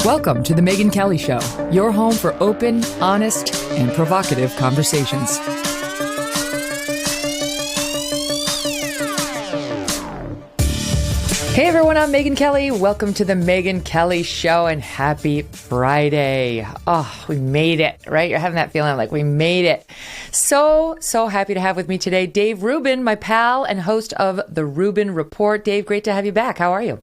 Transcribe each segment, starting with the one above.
Welcome to the Megyn Kelly Show, your home for open, honest, and provocative conversations. Hey everyone, I'm Megyn Kelly. Welcome to the Megyn Kelly Show and happy Friday. Oh, we made it, right? You're having that feeling like we made it. So happy to have with me today Dave Rubin, my pal and host of the Rubin Report. Dave, great to have you back. How are you?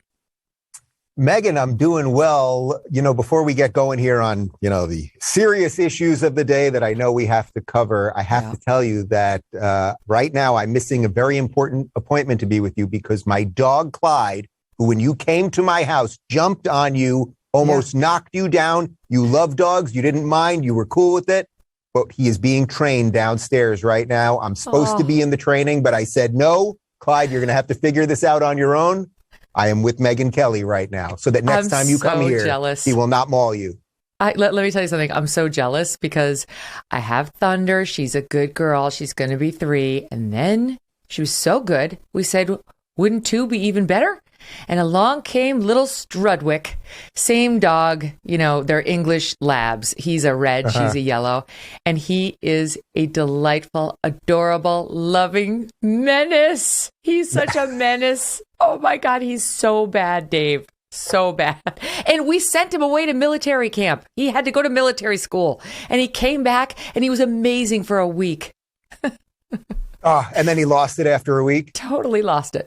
Megyn, I'm doing well. Before we get going here on, the serious issues of the day that I know we have to cover, I have to tell you that right now I'm missing a very important appointment to be with you because my dog Clyde, who when you came to my house, jumped on you, almost knocked you down. You love dogs. You didn't mind. You were cool with it. But he is being trained downstairs right now. I'm supposed to be in the training, but I said, no, Clyde, you're going to have to figure this out on your own. I am with Megyn Kelly right now, so that next time you come here, he will not maul you. Let me tell you something. I'm so jealous because I have Thunder. She's a good girl. She's going to be 3. And then she was so good. We said, wouldn't 2 be even better? And along came little Strudwick, same dog, they're English labs. He's a red, she's a yellow, and he is a delightful, adorable, loving menace. He's such a menace. Oh my God, he's so bad, Dave. So bad. And we sent him away to military camp. He had to go to military school, and he came back, and he was amazing for a week. And then he lost it after a week? Totally lost it.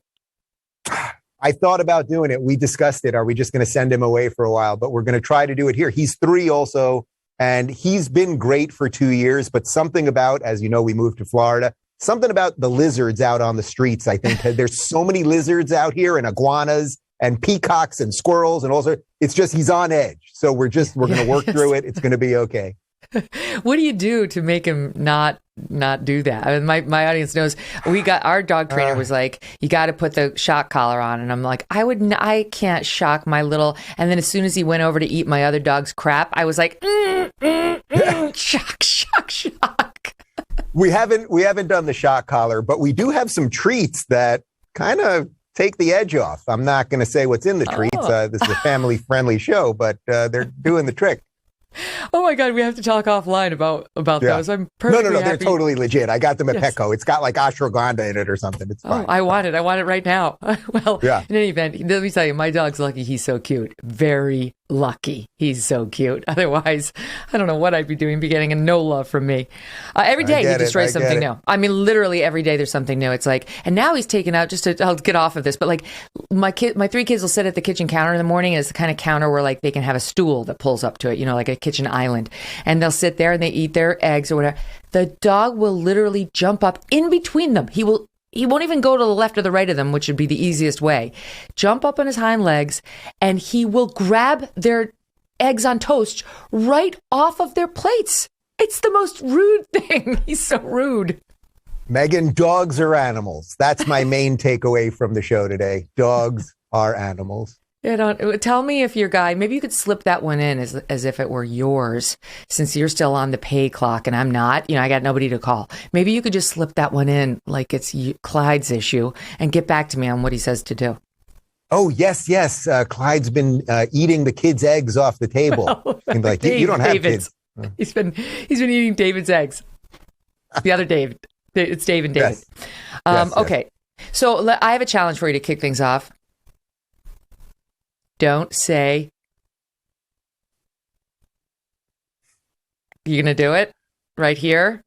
I thought about doing it. We discussed it. Are we just going to send him away for a while? But we're going to try to do it here. He's 3 also, and he's been great for 2 years. But something about, as you know, we moved to Florida, something about the lizards out on the streets. I think there's so many lizards out here and iguanas and peacocks and squirrels and also it's just he's on edge. So we're going to work through it. It's going to be okay. What do you do to make him not do that? I mean, my audience knows our dog trainer was like, you got to put the shock collar on. And I'm like, I can't shock my little. And then as soon as he went over to eat my other dog's crap, I was like, shock. We haven't done the shock collar, but we do have some treats that kind of take the edge off. I'm not going to say what's in the treats. This is a family friendly show, but they're doing the trick. Oh my God, we have to talk offline about those. I'm perfectly No, happy. they're totally legit. I got them at Petco. It's got like ashwagandha in it or something. It's fine. I want it right now. Well, in any event, let me tell you, my dog's lucky. He's so cute. Very lucky. He's so cute. Otherwise, I don't know what I'd be doing, getting no love from me. Every day he destroys something new. I mean, literally every day there's something new. It's like, and now he's taken out, I'll get off of this, but like my 3 kids will sit at the kitchen counter in the morning. It's the kind of counter where like they can have a stool that pulls up to it, like a kitchen island. And they'll sit there and they eat their eggs or whatever. The dog will literally jump up in between them. He won't even go to the left or the right of them, which would be the easiest way. Jump up on his hind legs, and he will grab their eggs on toast right off of their plates. It's the most rude thing. He's so rude. Megyn, dogs are animals. That's my main takeaway from the show today. Dogs are animals. Tell me if your guy, maybe you could slip that one in as if it were yours, since you're still on the pay clock and I'm not. I got nobody to call. Maybe you could just slip that one in like it's Clyde's issue and get back to me on what he says to do. Oh, yes. Clyde's been eating the kids' eggs off the table. Well, like, you don't have David's kids. He's been eating David's eggs. The other David. It's Dave and David. Yes. Okay. So I have a challenge for you to kick things off. Don't say. You going to do it right here?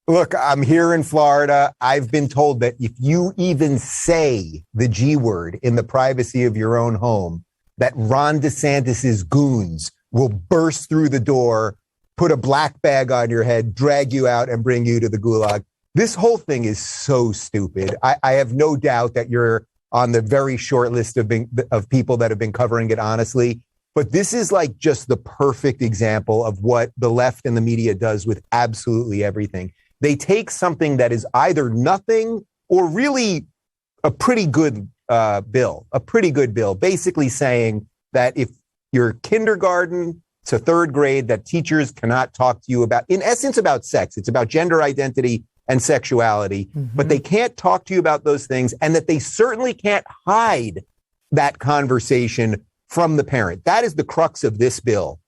Look, I'm here in Florida. I've been told that if you even say the G word in the privacy of your own home, that Ron DeSantis's goons will burst through the door, put a black bag on your head, drag you out and bring you to the gulag. This whole thing is so stupid. I have no doubt that you're on the very short list of people that have been covering it honestly. But this is like just the perfect example of what the left and the media does with absolutely everything. They take something that is either nothing or really a pretty good bill, basically saying that if you're kindergarten to 3rd grade, that teachers cannot talk to you about, in essence, about sex. It's about gender identity and sexuality, but they can't talk to you about those things, and that they certainly can't hide that conversation from the parent. That is the crux of this bill.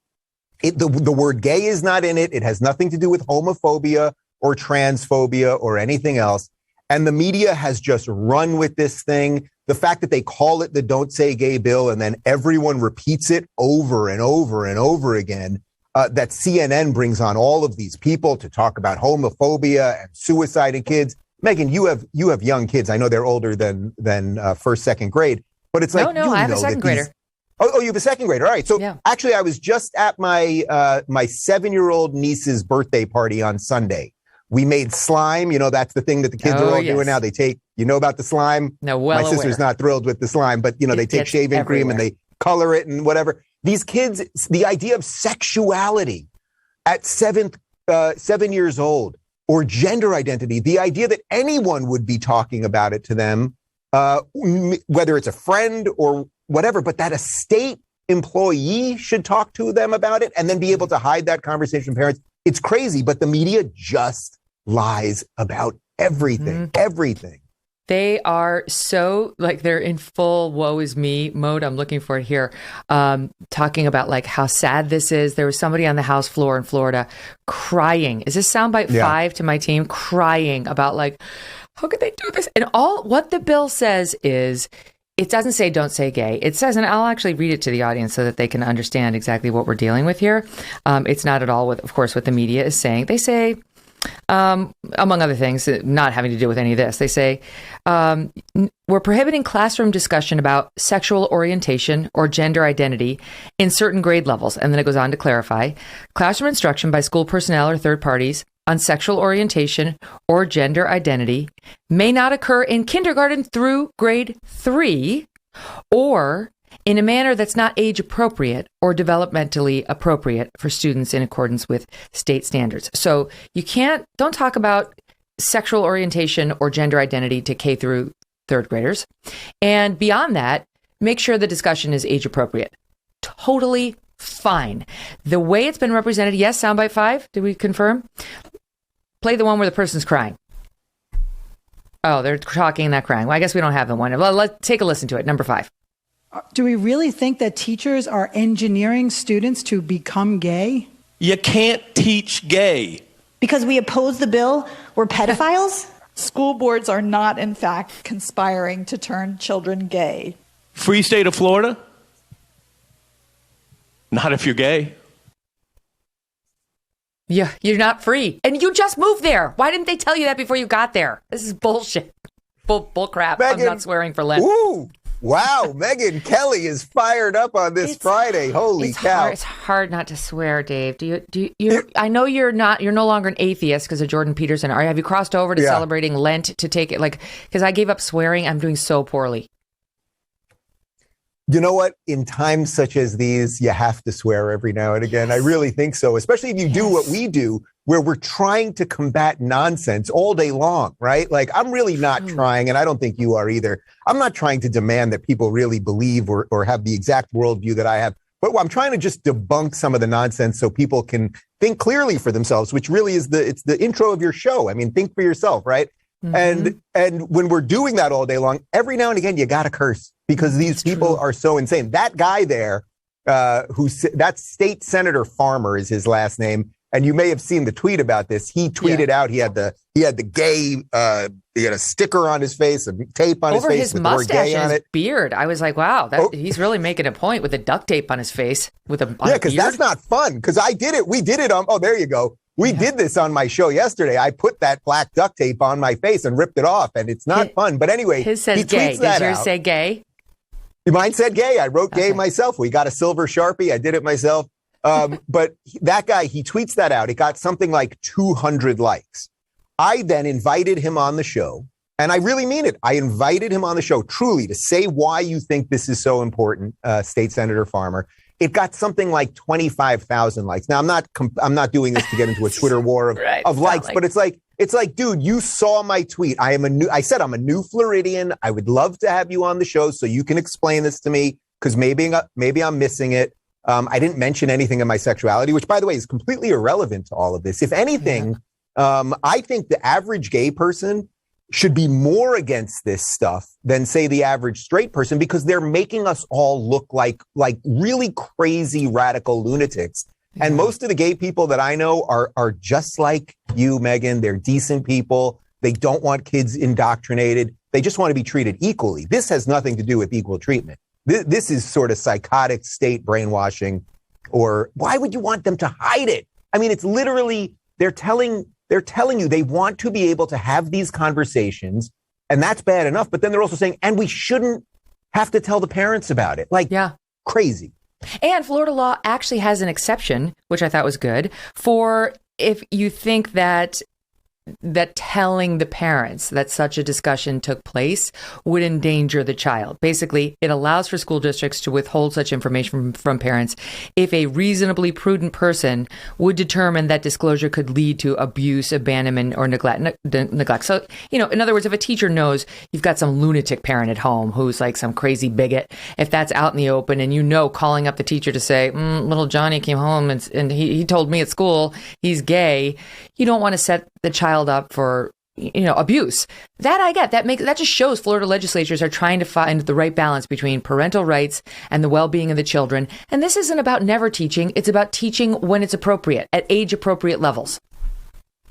The word gay is not in it. It has nothing to do with homophobia or transphobia or anything else. And the media has just run with this thing. The fact that they call it the Don't Say Gay bill and then everyone repeats it over and over and over again, that CNN brings on all of these people to talk about homophobia and suicide in kids. Megyn, you have young kids. I know they're older than first, second grade, but it's like, no, I have a second grader. Oh, you have a second grader. All right. So actually, I was just at my 7-year-old niece's birthday party on Sunday. We made slime. You know, that's the thing that the kids are all doing now. They take, you know about the slime? No, well, my sister's not thrilled with the slime, but, you know, they take shaving cream and they color it and whatever. These kids, the idea of sexuality at 7 years old or gender identity, the idea that anyone would be talking about it to them, whether it's a friend or whatever, but that a state employee should talk to them about it and then be able to hide that conversation from parents. It's crazy, but the media just lies about everything, everything. They are so, like, they're in full woe is me mode. I'm looking for it here. Talking about, like, how sad this is. There was somebody on the House floor in Florida crying. Is this soundbite 5 to my team? Crying about, like, how could they do this? And all what the bill says is, it doesn't say don't say gay. It says, and I'll actually read it to the audience so that they can understand exactly what we're dealing with here. It's not at all with, of course, what the media is saying. They say, among other things, not having to do with any of this, they say, we're prohibiting classroom discussion about sexual orientation or gender identity in certain grade levels. And then it goes on to clarify, classroom instruction by school personnel or third parties on sexual orientation or gender identity may not occur in kindergarten through grade 3 or in a manner that's not age appropriate or developmentally appropriate for students in accordance with state standards. So don't talk about sexual orientation or gender identity to K through third graders. And beyond that, make sure the discussion is age appropriate. Totally fine. The way it's been represented, yes, soundbite 5, did we confirm? Play the one where the person's crying. Oh, they're talking and not crying. Well, I guess we don't have the one. Well, let's take a listen to it. Number 5. Do we really think that teachers are engineering students to become gay? You can't teach gay. Because we oppose the bill, we're pedophiles? School boards are not, in fact, conspiring to turn children gay. Free state of Florida? Not if you're gay. Yeah, you're not free. And you just moved there. Why didn't they tell you that before you got there? This is bullshit. Bull crap. Megyn, I'm not swearing for Lent. Ooh, wow. Megyn Kelly is fired up on this Friday. Holy cow. It's hard not to swear, Dave. I know you're no longer an atheist because of Jordan Peterson. Have you crossed over to celebrating Lent to take it? Like, because I gave up swearing. I'm doing so poorly. You know what? In times such as these, you have to swear every now and again. Yes. I really think so, especially if you do what we do, where we're trying to combat nonsense all day long, right? Like, I'm really not trying, and I don't think you are either. I'm not trying to demand that people really believe or have the exact worldview that I have, but I'm trying to just debunk some of the nonsense so people can think clearly for themselves, which really is it's the intro of your show. I mean, think for yourself, right? Mm-hmm. And when we're doing that all day long, every now and again, you got to curse because these people are so insane. That guy there, that state senator Farmer is his last name. And you may have seen the tweet about this. He tweeted out, he had the gay, he had a sticker on his face, a tape on his face with the word gay on it. His beard. I was like, wow, he's really making a point with the duct tape on his face with a because that's not fun. Because I did it. We did it on. Oh, there you go. We did this on my show yesterday. I put that black duct tape on my face and ripped it off, and it's not fun. But anyway, his says gay. Does yours say gay? Mine said gay. I wrote gay myself. We got a silver Sharpie. I did it myself. But that guy, he tweets that out. It got something like 200 likes. I then invited him on the show, and I really mean it. I invited him on the show truly to say why you think this is so important, State Senator Farmer. It got something like 25,000 likes. Now, I'm not doing this to get into a Twitter war of likes, but it's like, dude, you saw my tweet. I said I'm a new Floridian. I would love to have you on the show so you can explain this to me because maybe I'm missing it. I didn't mention anything in my sexuality, which, by the way, is completely irrelevant to all of this. If anything, I think the average gay person should be more against this stuff than, say, the average straight person, because they're making us all look like really crazy radical lunatics. Yeah. And most of the gay people that I know are just like you, Megyn. They're decent people. They don't want kids indoctrinated. They just want to be treated equally. This has nothing to do with equal treatment. This is sort of psychotic state brainwashing. Or why would you want them to hide it? I mean, it's literally, they're telling you they want to be able to have these conversations, and that's bad enough. But then they're also saying, and we shouldn't have to tell the parents about it. Like, yeah, crazy. And Florida law actually has an exception, which I thought was good, for if you think that telling the parents that such a discussion took place would endanger the child. Basically, it allows for school districts to withhold such information from parents if a reasonably prudent person would determine that disclosure could lead to abuse, abandonment, or neglect. So, in other words, if a teacher knows you've got some lunatic parent at home who's like some crazy bigot, if that's out in the open and calling up the teacher to say, little Johnny came home and he told me at school he's gay, you don't want to set the child up for abuse. That I get. That just shows Florida legislatures are trying to find the right balance between parental rights and the well-being of the children. And this isn't about never teaching. It's about teaching when it's appropriate, at age-appropriate levels.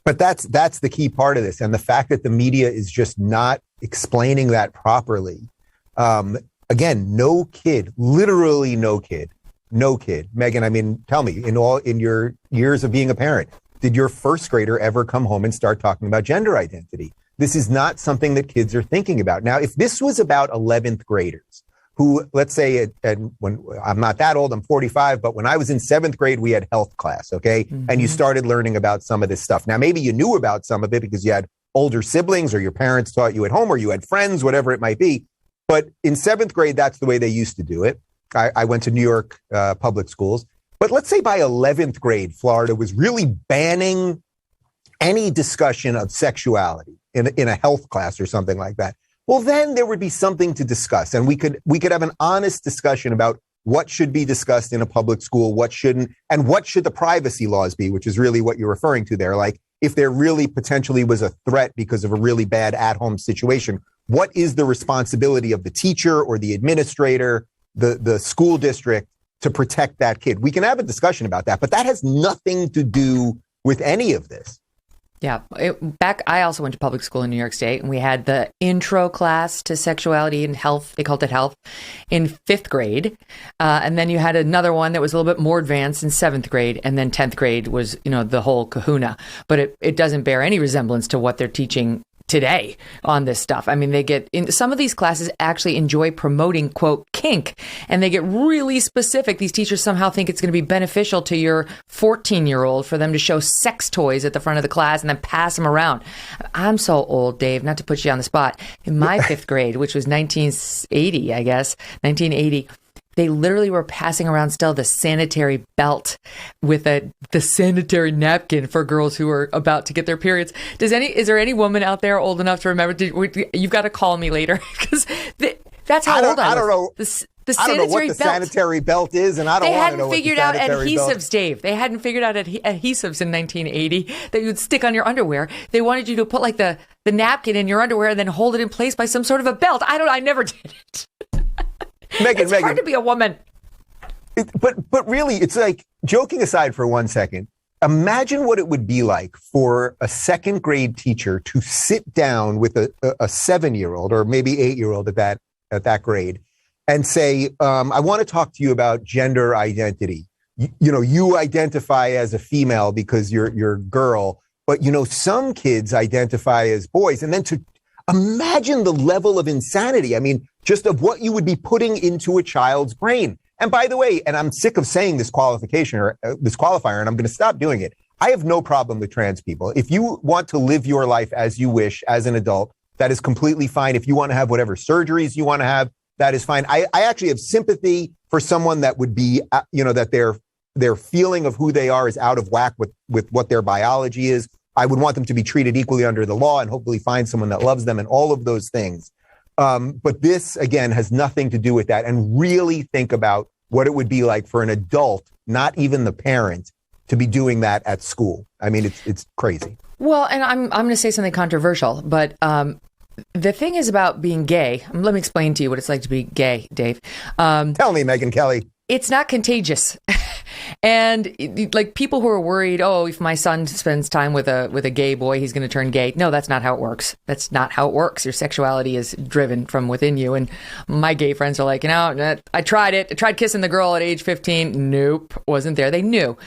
But that's the key part of this. And the fact that the media is just not explaining that properly. Again, no kid, literally no kid. Megyn, I mean, tell me, in your years of being a parent, did your first grader ever come home and start talking about gender identity? This is not something that kids are thinking about. Now, if this was about 11th graders who, let's say, when I'm not that old, I'm 45, but when I was in 7th grade, we had health class, okay? Mm-hmm. And you started learning about some of this stuff. Now, maybe you knew about some of it because you had older siblings or your parents taught you at home or you had friends, whatever it might be. But in 7th grade, that's the way they used to do it. I went to New York public schools. But let's say by 11th grade, Florida was really banning any discussion of sexuality in a health class or something like that. Well, then there would be something to discuss. And we could have an honest discussion about what should be discussed in a public school, what shouldn't, and what should the privacy laws be, which is really what you're referring to there. Like, if there really potentially was a threat because of a really bad at-home situation, what is the responsibility of the teacher or the administrator, the school district, to protect that kid? We can have a discussion about that, but that has nothing to do with any of this. Yeah. I also went to public school in New York State, and we had the intro class to sexuality and health. They called it health in 5th grade. And then you had another one that was a little bit more advanced in 7th grade. And then 10th grade was, the whole kahuna. But it doesn't bear any resemblance to what they're teaching today on this stuff. I mean, they get in some of these classes actually enjoy promoting, quote, kink, and they get really specific. These teachers somehow think it's going to be beneficial to your 14-year-old for them to show sex toys at the front of the class and then pass them around. I'm so old, Dave, not to put you on the spot. In my 5th grade, which was 1980, they literally were passing around still the sanitary belt with the sanitary napkin for girls who were about to get their periods. Is there any woman out there old enough to remember? You've got to call me later because that's how old I was. I don't know. I don't know what the sanitary belt is, and I don't want to know what the sanitary belt is. They hadn't figured out adhesives, Dave. They hadn't figured out adhesives in 1980 that you would stick on your underwear. They wanted you to put like the napkin in your underwear and then hold it in place by some sort of a belt. I never did it. It's hard to be a woman. But really, it's like, joking aside for one second, imagine what it would be like for a 2nd grade teacher to sit down with a 7-year-old or maybe 8-year-old at that grade and say, I want to talk to you about gender identity. You identify as a female because you're a girl, but some kids identify as boys. And then to imagine the level of insanity. I mean, just of what you would be putting into a child's brain. And by the way, and I'm sick of saying this qualification or this qualifier, and I'm going to stop doing it. I have no problem with trans people. If you want to live your life as you wish as an adult, that is completely fine. If you want to have whatever surgeries you want to have, that is fine. I actually have sympathy for someone that would be, that their feeling of who they are is out of whack with what their biology is. I would want them to be treated equally under the law and hopefully find someone that loves them and all of those things. But this, again, has nothing to do with that. And really think about what it would be like for an adult, not even the parent, to be doing that at school. I mean, it's crazy. Well, and I'm going to say something controversial, but The thing is about being gay. Let me explain to you what it's like to be gay, Dave. Tell me, Megyn Kelly. It's not contagious. And like people who are worried, oh, if my son spends time with a gay boy, he's going to turn gay. No, that's not how it works. That's not how it works. Your sexuality is driven from within you. And my gay friends are like, I tried it. I tried kissing the girl at age 15. Nope, wasn't there. They knew.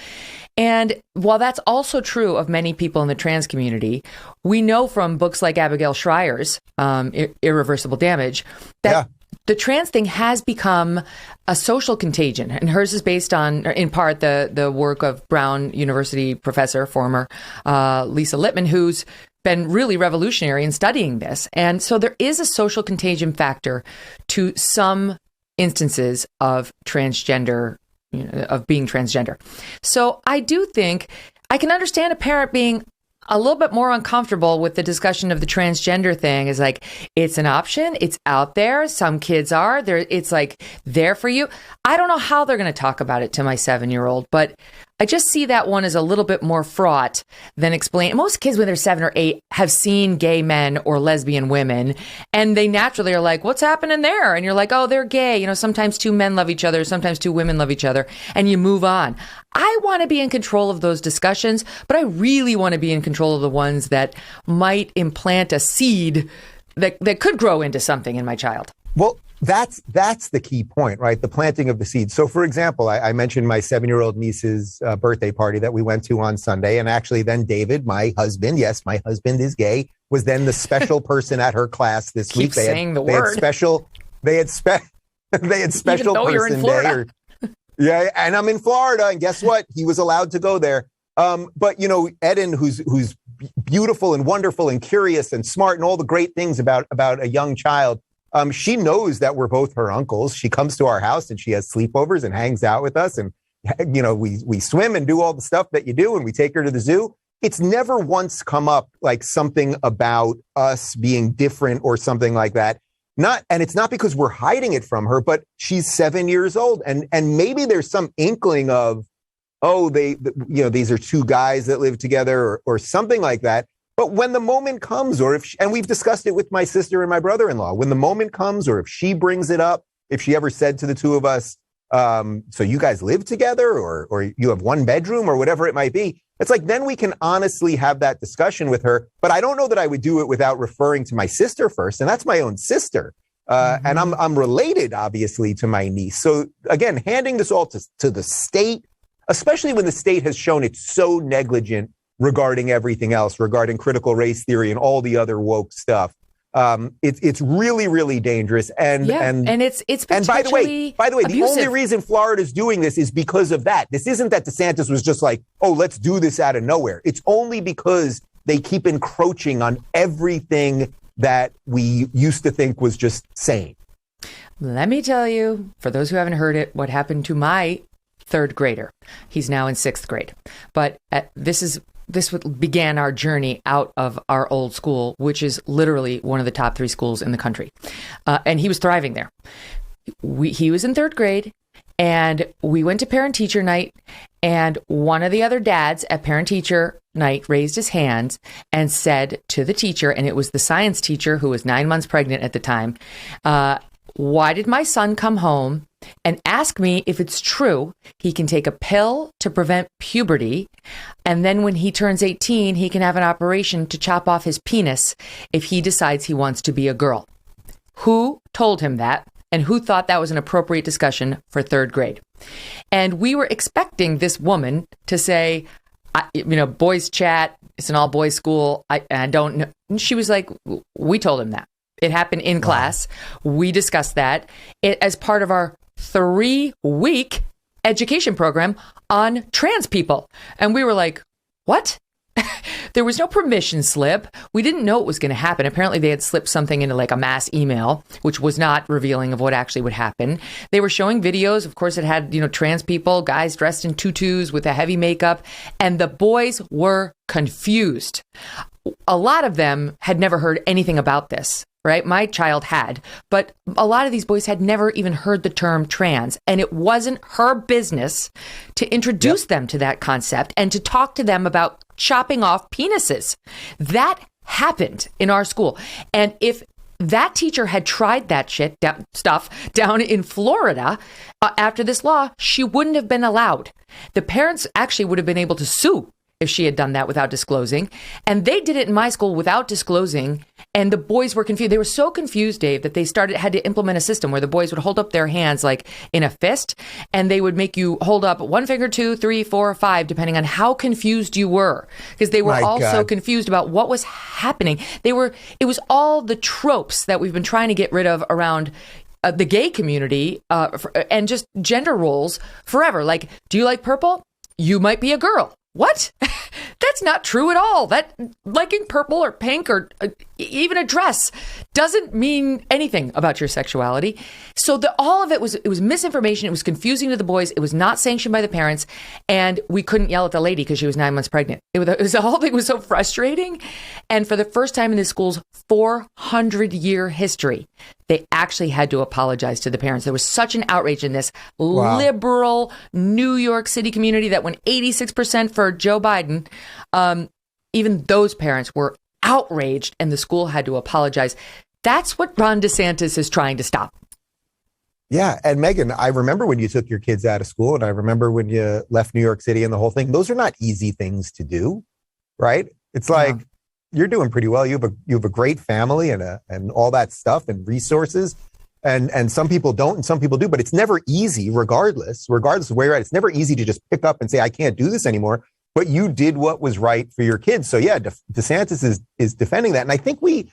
And while that's also true of many people in the trans community, we know from books like Abigail Schreier's Irreversible Damage that the trans thing has become a social contagion. And hers is based on, in part, the work of Brown University professor, former Lisa Littman, who's been really revolutionary in studying this. And so there is a social contagion factor to some instances of transgender, of being transgender. So I do think I can understand a parent being a little bit more uncomfortable with the discussion of the transgender thing. Is like, it's an option. It's out there. Some kids are there. It's like there for you. I don't know how they're going to talk about it to my 7-year-old, but I just see that one as a little bit more fraught than explain. Most kids when they're 7 or 8 have seen gay men or lesbian women, and they naturally are like, what's happening there? And you're like, oh, they're gay. Sometimes 2 men love each other. Sometimes 2 women love each other, and you move on. I want to be in control of those discussions, but I really want to be in control of the ones that might implant a seed that could grow into something in my child. Well, that's the key point, right? The planting of the seed. So, for example, I mentioned my 7-year-old niece's birthday party that we went to on Sunday. And actually then David, my husband, yes, my husband is gay, was then the special person at her class this week. They had special Even though you're in Florida. Yeah, and I'm in Florida, and guess what? He was allowed to go there. But Eden, who's beautiful and wonderful and curious and smart and all the great things about a young child, she knows that we're both her uncles. She comes to our house and she has sleepovers and hangs out with us, and we swim and do all the stuff that you do, and we take her to the zoo. It's never once come up like something about us being different or something like that. And it's not because we're hiding it from her, but she's 7 years old. And maybe there's some inkling of, these are 2 guys that live together or something like that. But when the moment comes, and we've discussed it with my sister and my brother-in-law, when the moment comes, or if she brings it up, if she ever said to the 2 of us, so you guys live together or you have 1 bedroom or whatever it might be, it's like, then we can honestly have that discussion with her. But I don't know that I would do it without referring to my sister first. And that's my own sister. And I'm related, obviously, to my niece. So again, handing this all to the state, especially when the state has shown it's so negligent regarding everything else, regarding critical race theory and all the other woke stuff. It's really, really dangerous. And it's and by the way, abusive. The only reason Florida's doing this is because of that. This isn't that DeSantis was just like, oh, let's do this out of nowhere. It's only because they keep encroaching on everything that we used to think was just sane. Let me tell you, for those who haven't heard it, what happened to my 3rd grader. He's now in 6th grade. But this began our journey out of our old school, which is literally one of the top 3 schools in the country. And he was thriving there. He was in 3rd grade, and we went to parent-teacher night, and one of the other dads at parent-teacher night raised his hands and said to the teacher, and it was the science teacher who was 9 months pregnant at the time, why did my son come home and ask me if it's true he can take a pill to prevent puberty, and then when he turns 18, he can have an operation to chop off his penis if he decides he wants to be a girl? Who told him that? And who thought that was an appropriate discussion for 3rd grade? And we were expecting this woman to say, boys chat, it's an all boys school, I don't know. And she was like, we told him that. It happened in class. We discussed that as part of our 3-week education program on trans people. And we were like, what? There was no permission slip. We didn't know it was going to happen. Apparently they had slipped something into like a mass email, which was not revealing of what actually would happen. They were showing videos. Of course, it had, trans people, guys dressed in tutus with a heavy makeup, and the boys were confused. A lot of them had never heard anything about this. Right? My child had, but a lot of these boys had never even heard the term trans, and it wasn't her business to introduce them to that concept and to talk to them about chopping off penises. That happened in our school. And if that teacher had tried that stuff down in Florida after this law, she wouldn't have been allowed. The parents actually would have been able to sue if she had done that without disclosing. And they did it in my school without disclosing. And the boys were confused. They were so confused, Dave, that they had to implement a system where the boys would hold up their hands like in a fist, and they would make you hold up one finger, 2, 3, 4, 5, depending on how confused you were, because they were all so confused about what was happening. It was all the tropes that we've been trying to get rid of around the gay community and just gender roles forever. Like, do you like purple? You might be a girl. What? That's not true at all. That liking purple or pink or even a dress doesn't mean anything about your sexuality. So all of it was misinformation. It was confusing to the boys. It was not sanctioned by the parents, and we couldn't yell at the lady because she was 9 months pregnant. The whole thing was so frustrating. And for the first time in this school's 400-year history, they actually had to apologize to the parents. There was such an outrage in this liberal New York City community that when 86% for Joe Biden, even those parents were outraged, and the school had to apologize. That's what Ron DeSantis is trying to stop. Yeah. And Megyn, I remember when you took your kids out of school, and I remember when you left New York City and the whole thing. Those are not easy things to do, right? It's like, you're doing pretty well. You have a great family and all that stuff and resources. And some people don't and some people do, but it's never easy regardless of where you're at. It's never easy to just pick up and say, I can't do this anymore. But you did what was right for your kids. So yeah, DeSantis is defending that. And I think we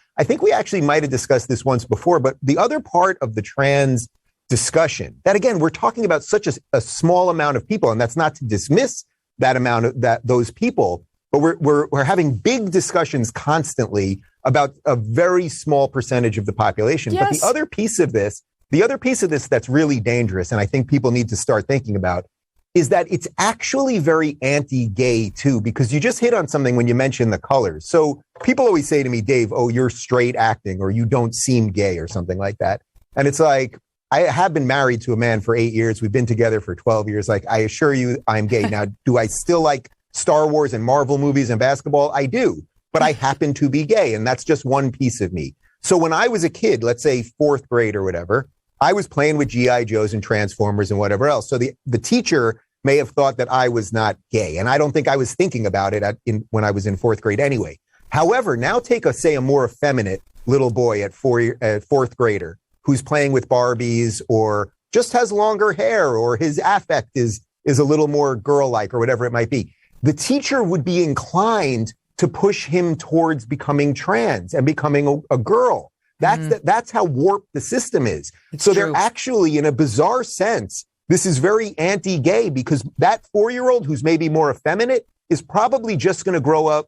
actually might have discussed this once before, but the other part of the trans discussion, that again, we're talking about such a small amount of people, and that's not to dismiss that amount of those people. But we're having big discussions constantly about a very small percentage of the population. Yes. But the other piece of this that's really dangerous, and I think people need to start thinking about, is that it's actually very anti-gay too, because you just hit on something when you mention the colors. So people always say to me, Dave, oh, you're straight acting, or you don't seem gay, or something like that. And it's like, I have been married to a man for 8 years. We've been together for 12 years. Like, I assure you I'm gay. Now, do I still like Star Wars and Marvel movies and basketball? I do, but I happen to be gay, and that's just one piece of me. So when I was a kid, let's say 4th grade or whatever, I was playing with G.I. Joes and Transformers and whatever else. So the teacher may have thought that I was not gay, and I don't think I was thinking about it when I was in 4th grade anyway. However, now take a more effeminate little boy at 4th grader who's playing with Barbies or just has longer hair, or his affect is a little more girl-like, or whatever it might be. The teacher would be inclined to push him towards becoming trans and becoming a girl. That's how warped the system is. It's so true. They're actually, in a bizarre sense, this is very anti-gay, because that 4-year-old who's maybe more effeminate is probably just going to grow up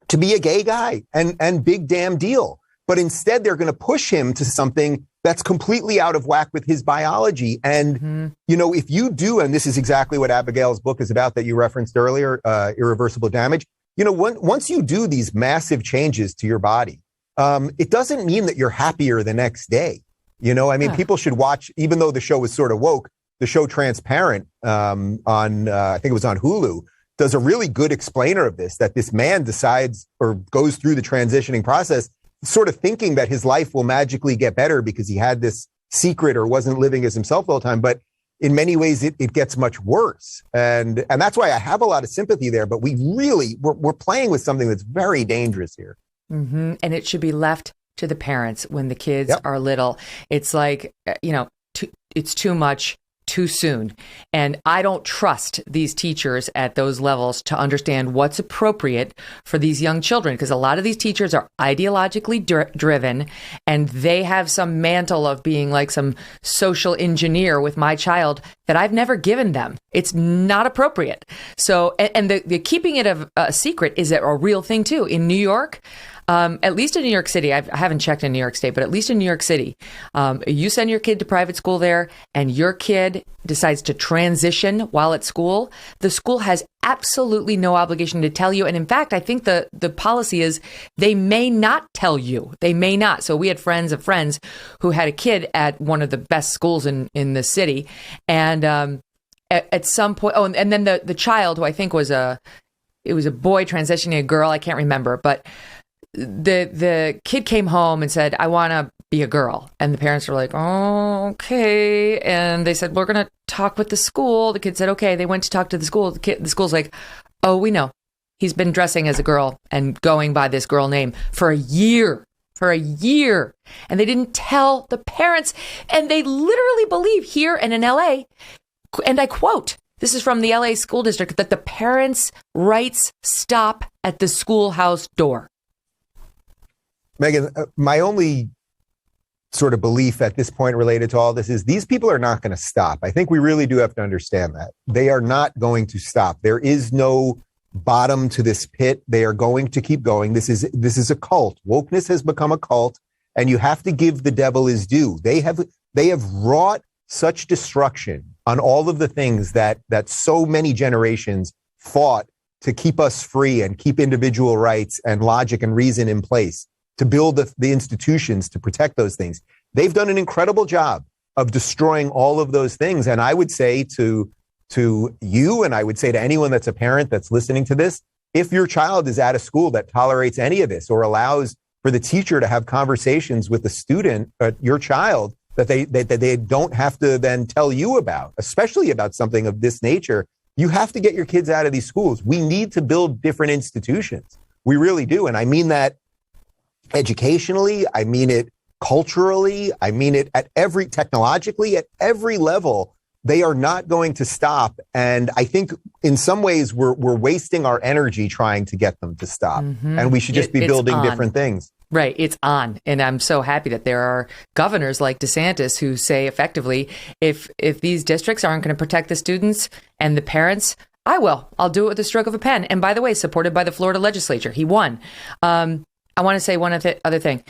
to be a gay guy and big damn deal. But instead, they're going to push him to something that's completely out of whack with his biology. And, if you do, and this is exactly what Abigail's book is about that you referenced earlier, Irreversible Damage, once you do these massive changes to your body, it doesn't mean that you're happier the next day. People should watch, even though the show was sort of woke, the show Transparent on, I think it was on Hulu, does a really good explainer of this, that this man decides or goes through the transitioning process sort of thinking that his life will magically get better because he had this secret or wasn't living as himself all the time. But in many ways, it gets much worse. And that's why I have a lot of sympathy there. But we're playing with something that's very dangerous here. Mm-hmm. And it should be left to the parents when the kids are little. It's like, it's too much too soon. And I don't trust these teachers at those levels to understand what's appropriate for these young children, because a lot of these teachers are ideologically driven, and they have some mantle of being like some social engineer with my child that I've never given them. It's not appropriate. So, and the keeping it a secret is a real thing too. In New York, at least in New York City, I haven't checked in New York State, but at least in New York City, you send your kid to private school there and your kid decides to transition while at school, the school has absolutely no obligation to tell you. And in fact, I think the policy is they may not tell you. They may not. So we had friends of friends who had a kid at one of the best schools in the city. And at some point, and then the child, who I think was a boy transitioning a girl, I can't remember, but the kid came home and said, I want to be a girl. And the parents were like, oh, okay. And they said, we're going to talk with the school. The kid said, okay. They went to talk to the school. The school's like, oh, we know. He's been dressing as a girl and going by this girl name for a year. And they didn't tell the parents. And they literally believe here and in LA, and I quote, this is from the LA school district, that the parents' rights stop at the schoolhouse door. Megyn, my only sort of belief at this point related to all this is these people are not going to stop. I think we really do have to understand that. They are not going to stop. There is no bottom to this pit. They are going to keep going. This is a cult. Wokeness has become a cult, and you have to give the devil his due. They have wrought such destruction on all of the things that so many generations fought to keep us free and keep individual rights and logic and reason in place, to build the institutions to protect those things. They've done an incredible job of destroying all of those things. And I would say to you, and I would say to anyone that's a parent that's listening to this, if your child is at a school that tolerates any of this or allows for the teacher to have conversations with the student, your child, that they don't have to then tell you about, especially about something of this nature, you have to get your kids out of these schools. We need to build different institutions. We really do. And I mean that educationally, I mean it culturally, I mean it technologically, at every level. They are not going to stop. And I think in some ways we're wasting our energy trying to get them to stop. Mm-hmm. And we should just be building different things. Right. It's on. And I'm so happy that there are governors like DeSantis who say effectively, if these districts aren't going to protect the students and the parents, I will. I'll do it with a stroke of a pen. And by the way, supported by the Florida legislature. He won. I want to say one other thing.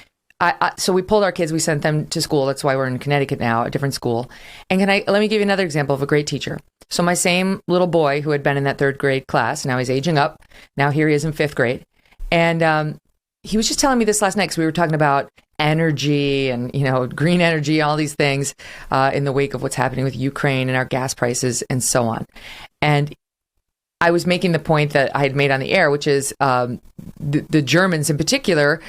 So we pulled our kids, we sent them to school. That's why we're in Connecticut now, a different school. And let me give you another example of a great teacher. So my same little boy who had been in that third grade class, now he's aging up. Now here he is in fifth grade. And he was just telling me this last night, because we were talking about energy and, green energy, all these things in the wake of what's happening with Ukraine and our gas prices and so on. And I was making the point that I had made on the air, which is the Germans in particular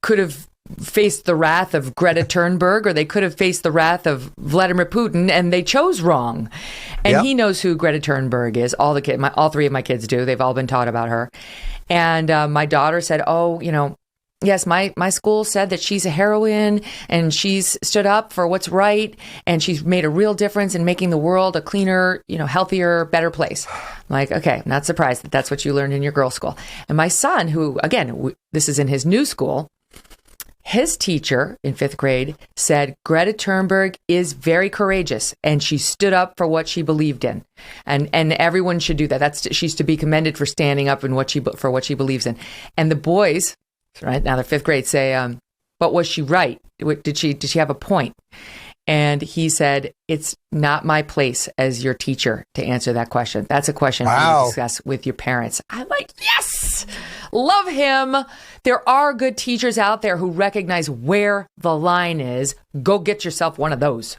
could have faced the wrath of Greta Thunberg, or they could have faced the wrath of Vladimir Putin, and they chose wrong. And He knows who Greta Thunberg is. All three of my kids do. They've all been taught about her. And my daughter said, yes, my school said that she's a heroine and she's stood up for what's right. And she's made a real difference in making the world a cleaner, healthier, better place. I'm like, okay, I'm not surprised that that's what you learned in your girls' school. And my son, who, again, this is in his new school, his teacher in fifth grade said Greta Thunberg is very courageous and she stood up for what she believed in, and everyone should do that. She's to be commended for standing up for what she believes in. And the boys, right now they're fifth grade, say, but was she right? Did she have a point? And he said, it's not my place as your teacher to answer that question. That's a question you discuss with your parents. I'm like, yes, love him. There are good teachers out there who recognize where the line is. Go get yourself one of those.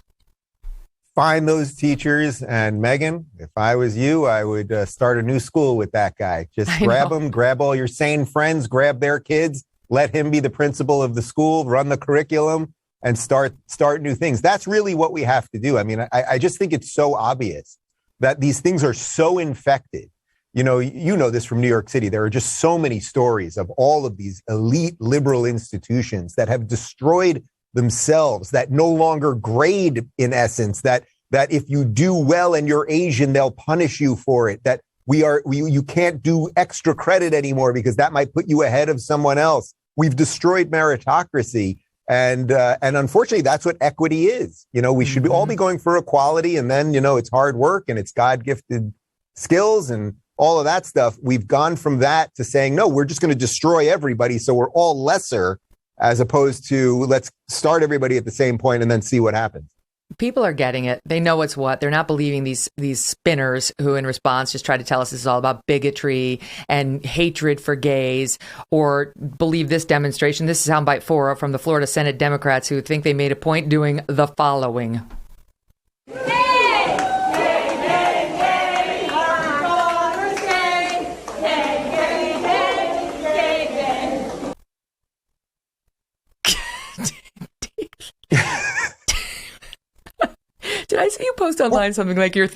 Find those teachers. And Megyn, if I was you, I would start a new school with that guy. Just grab him, grab all your sane friends, grab their kids, let him be the principal of the school, run the curriculum, and start new things. That's really what we have to do. I mean, I just think it's so obvious that these things are so infected. You know this from New York City. There are just so many stories of all of these elite liberal institutions that have destroyed themselves, that no longer grade, in essence, that if you do well and you're Asian, they'll punish you for it, that you can't do extra credit anymore because that might put you ahead of someone else. We've destroyed meritocracy. And unfortunately, that's what equity is. We should all be going for equality. And then, it's hard work and it's God-gifted skills and all of that stuff. We've gone from that to saying, no, we're just going to destroy everybody. So we're all lesser, as opposed to let's start everybody at the same point and then see what happens. People are getting it. They know what's what. They're not believing these spinners who in response just try to tell us this is all about bigotry and hatred for gays, or believe this demonstration. This is soundbite 4 from the Florida Senate Democrats who think they made a point doing the following. if you post online something like you're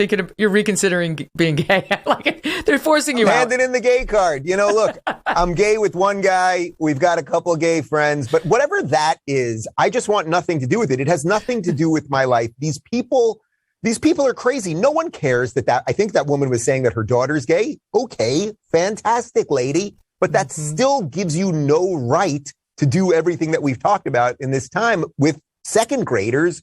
reconsidering being gay? Like they're forcing you out. Handing in the gay card. You know, look, I'm gay with one guy. We've got a couple of gay friends, but whatever that is, I just want nothing to do with it. It has nothing to do with my life. These people are crazy. No one cares that I think that woman was saying that her daughter's gay. Okay, fantastic, lady. But that still gives you no right to do everything that we've talked about in this time with second graders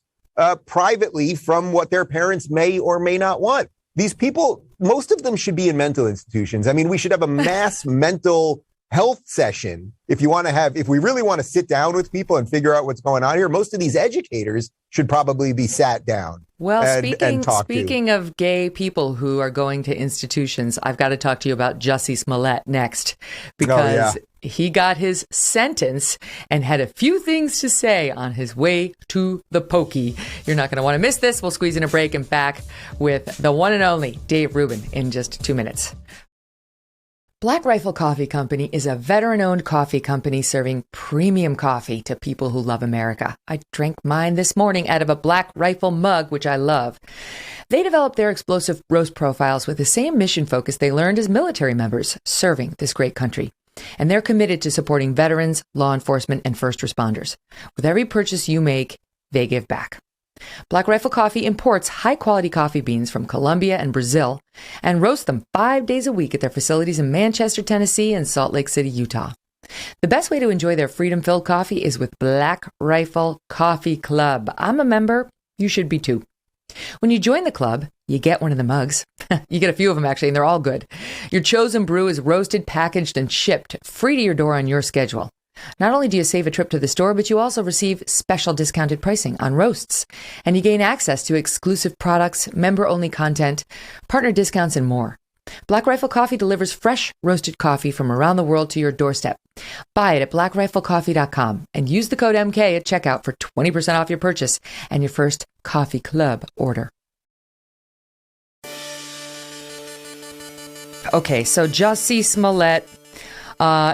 privately from what their parents may or may not want. These people, most of them should be in mental institutions. I mean, we should have a mass mental health session if we really want to sit down with people and figure out what's going on here. Most of these educators should probably be sat down. Well, speaking of gay people who are going to institutions, I've got to talk to you about Jussie Smollett next, because he got his sentence and had a few things to say on his way to the pokey. You're not going to want to miss this. We'll squeeze in a break and back with the one and only Dave Rubin in just 2 minutes. Black Rifle Coffee Company is a veteran-owned coffee company serving premium coffee to people who love America. I drank mine this morning out of a Black Rifle mug, which I love. They developed their explosive roast profiles with the same mission focus they learned as military members, serving this great country. And they're committed to supporting veterans, law enforcement, and first responders. With every purchase you make, they give back. Black Rifle Coffee imports high-quality coffee beans from Colombia and Brazil and roasts them 5 days a week at their facilities in Manchester, Tennessee and Salt Lake City, Utah. The best way to enjoy their freedom-filled coffee is with Black Rifle Coffee Club. I'm a member. You should be too. When you join the club, you get one of the mugs. You get a few of them, actually, and they're all good. Your chosen brew is roasted, packaged, and shipped free to your door on your schedule. Not only do you save a trip to the store, but you also receive special discounted pricing on roasts. And you gain access to exclusive products, member-only content, partner discounts, and more. Black Rifle Coffee delivers fresh roasted coffee from around the world to your doorstep. Buy it at blackriflecoffee.com and use the code MK at checkout for 20% off your purchase and your first coffee club order. Okay, so Jussie Smollett,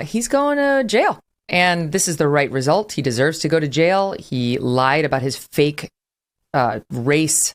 he's going to jail. And this is the right result. He deserves to go to jail. He lied about his fake race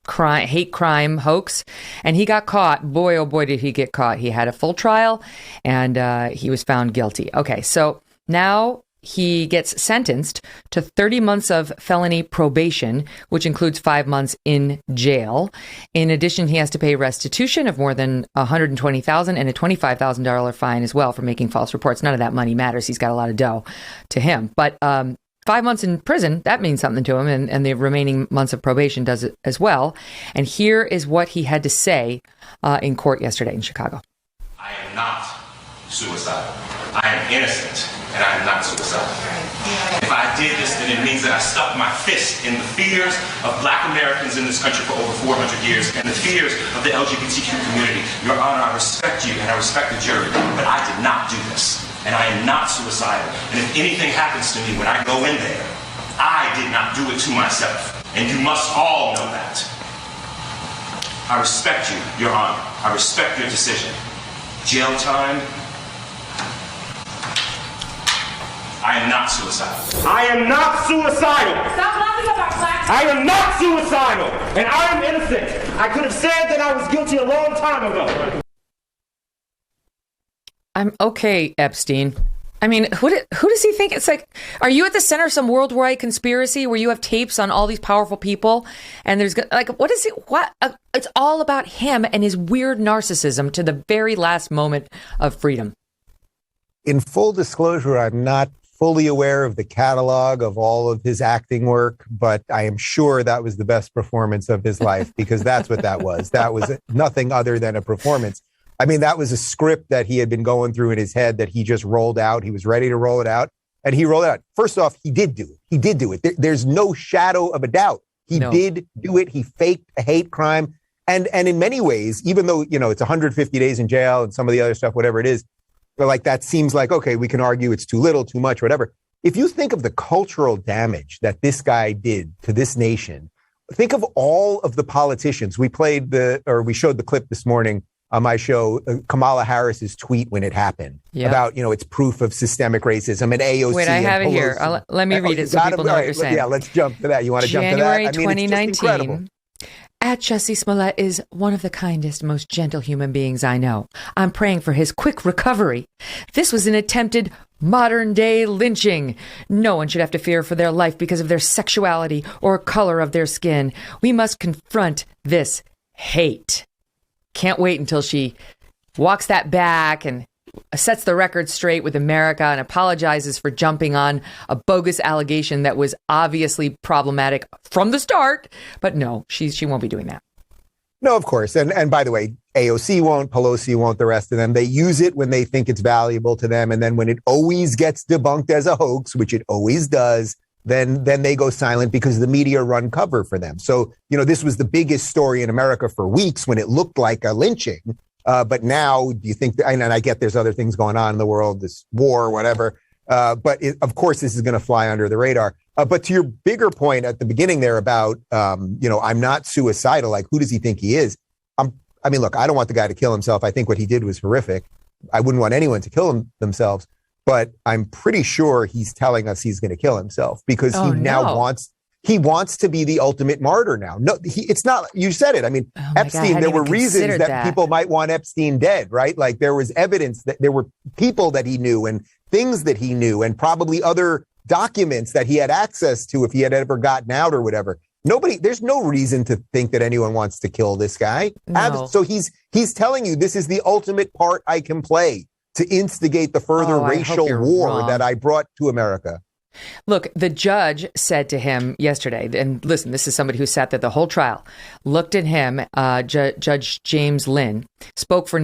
crime, hate crime hoax, and he got caught. Boy, oh boy, did he get caught. He had a full trial, and he was found guilty. Okay, so now he gets sentenced to 30 months of felony probation, which includes 5 months in jail. In addition, he has to pay restitution of more than $120,000 and a $25,000 fine as well for making false reports. None of that money matters. He's got a lot of dough to him. But 5 months in prison, that means something to him, and the remaining months of probation does it as well. And here is what he had to say in court yesterday in Chicago. I am not suicidal. I am innocent, and I am not suicidal. If I did this, then it means that I stuck my fist in the fears of Black Americans in this country for over 400 years and the fears of the LGBTQ community. Your Honor, I respect you and I respect the jury, but I did not do this, and I am not suicidal. And if anything happens to me when I go in there, I did not do it to myself, and you must all know that. I respect you, Your Honor. I respect your decision. Jail time. I am not suicidal. I am not suicidal. Stop laughing about Black. I am not suicidal, and I am innocent. I could have said that I was guilty a long time ago. I'm okay, Epstein. I mean, who does he think? It's like, are you at the center of some worldwide conspiracy where you have tapes on all these powerful people? And there's like, what is it? What? It's all about him and his weird narcissism to the very last moment of freedom. In full disclosure, I'm not fully aware of the catalog of all of his acting work, but I am sure that was the best performance of his life, because that's what that was. That was nothing other than a performance. I mean, that was a script that he had been going through in his head that he just rolled out. He was ready to roll it out, and he rolled it out. First off, he did do it. He did do it. There's no shadow of a doubt. He did do it. He faked a hate crime. And in many ways, even though, you know, it's 150 days in jail and some of the other stuff, whatever it is, but like that seems like, okay, we can argue it's too little, too much, whatever. If you think of the cultural damage that this guy did to this nation, think of all of the politicians. We showed the clip this morning on my show, Kamala Harris's tweet when it happened about, you know, it's proof of systemic racism and AOC. Wait, I have it here. Let me read it so people know what you're saying. Yeah, let's jump to that. You want to jump to that? January 2019. At Jussie Smollett is one of the kindest, most gentle human beings I know. I'm praying for his quick recovery. This was an attempted modern-day lynching. No one should have to fear for their life because of their sexuality or color of their skin. We must confront this hate. Can't wait until she walks that back and sets the record straight with America and apologizes for jumping on a bogus allegation that was obviously problematic from the start. But no, she won't be doing that. No, of course. And by the way, AOC won't, Pelosi won't, the rest of them. They use it when they think it's valuable to them. And then when it always gets debunked as a hoax, which it always does, then they go silent because the media run cover for them. So, this was the biggest story in America for weeks when it looked like a lynching. But now, do you think, and I get there's other things going on in the world, this war, whatever. But of course, this is going to fly under the radar. But to your bigger point at the beginning there about, I'm not suicidal. Like, who does he think he is? Look, I don't want the guy to kill himself. I think what he did was horrific. I wouldn't want anyone to kill themselves. But I'm pretty sure he's telling us he's going to kill himself because now wants to be the ultimate martyr now. No, it's not. You said it. Epstein, there were reasons that people might want Epstein dead, right? Like there was evidence that there were people that he knew and things that he knew and probably other documents that he had access to if he had ever gotten out or whatever. There's no reason to think that anyone wants to kill this guy. No. So he's telling you this is the ultimate part I can play to instigate the further racial war that I brought to America. Look, the judge said to him yesterday, and listen, this is somebody who sat there the whole trial, looked at him, Judge James Lynn, spoke for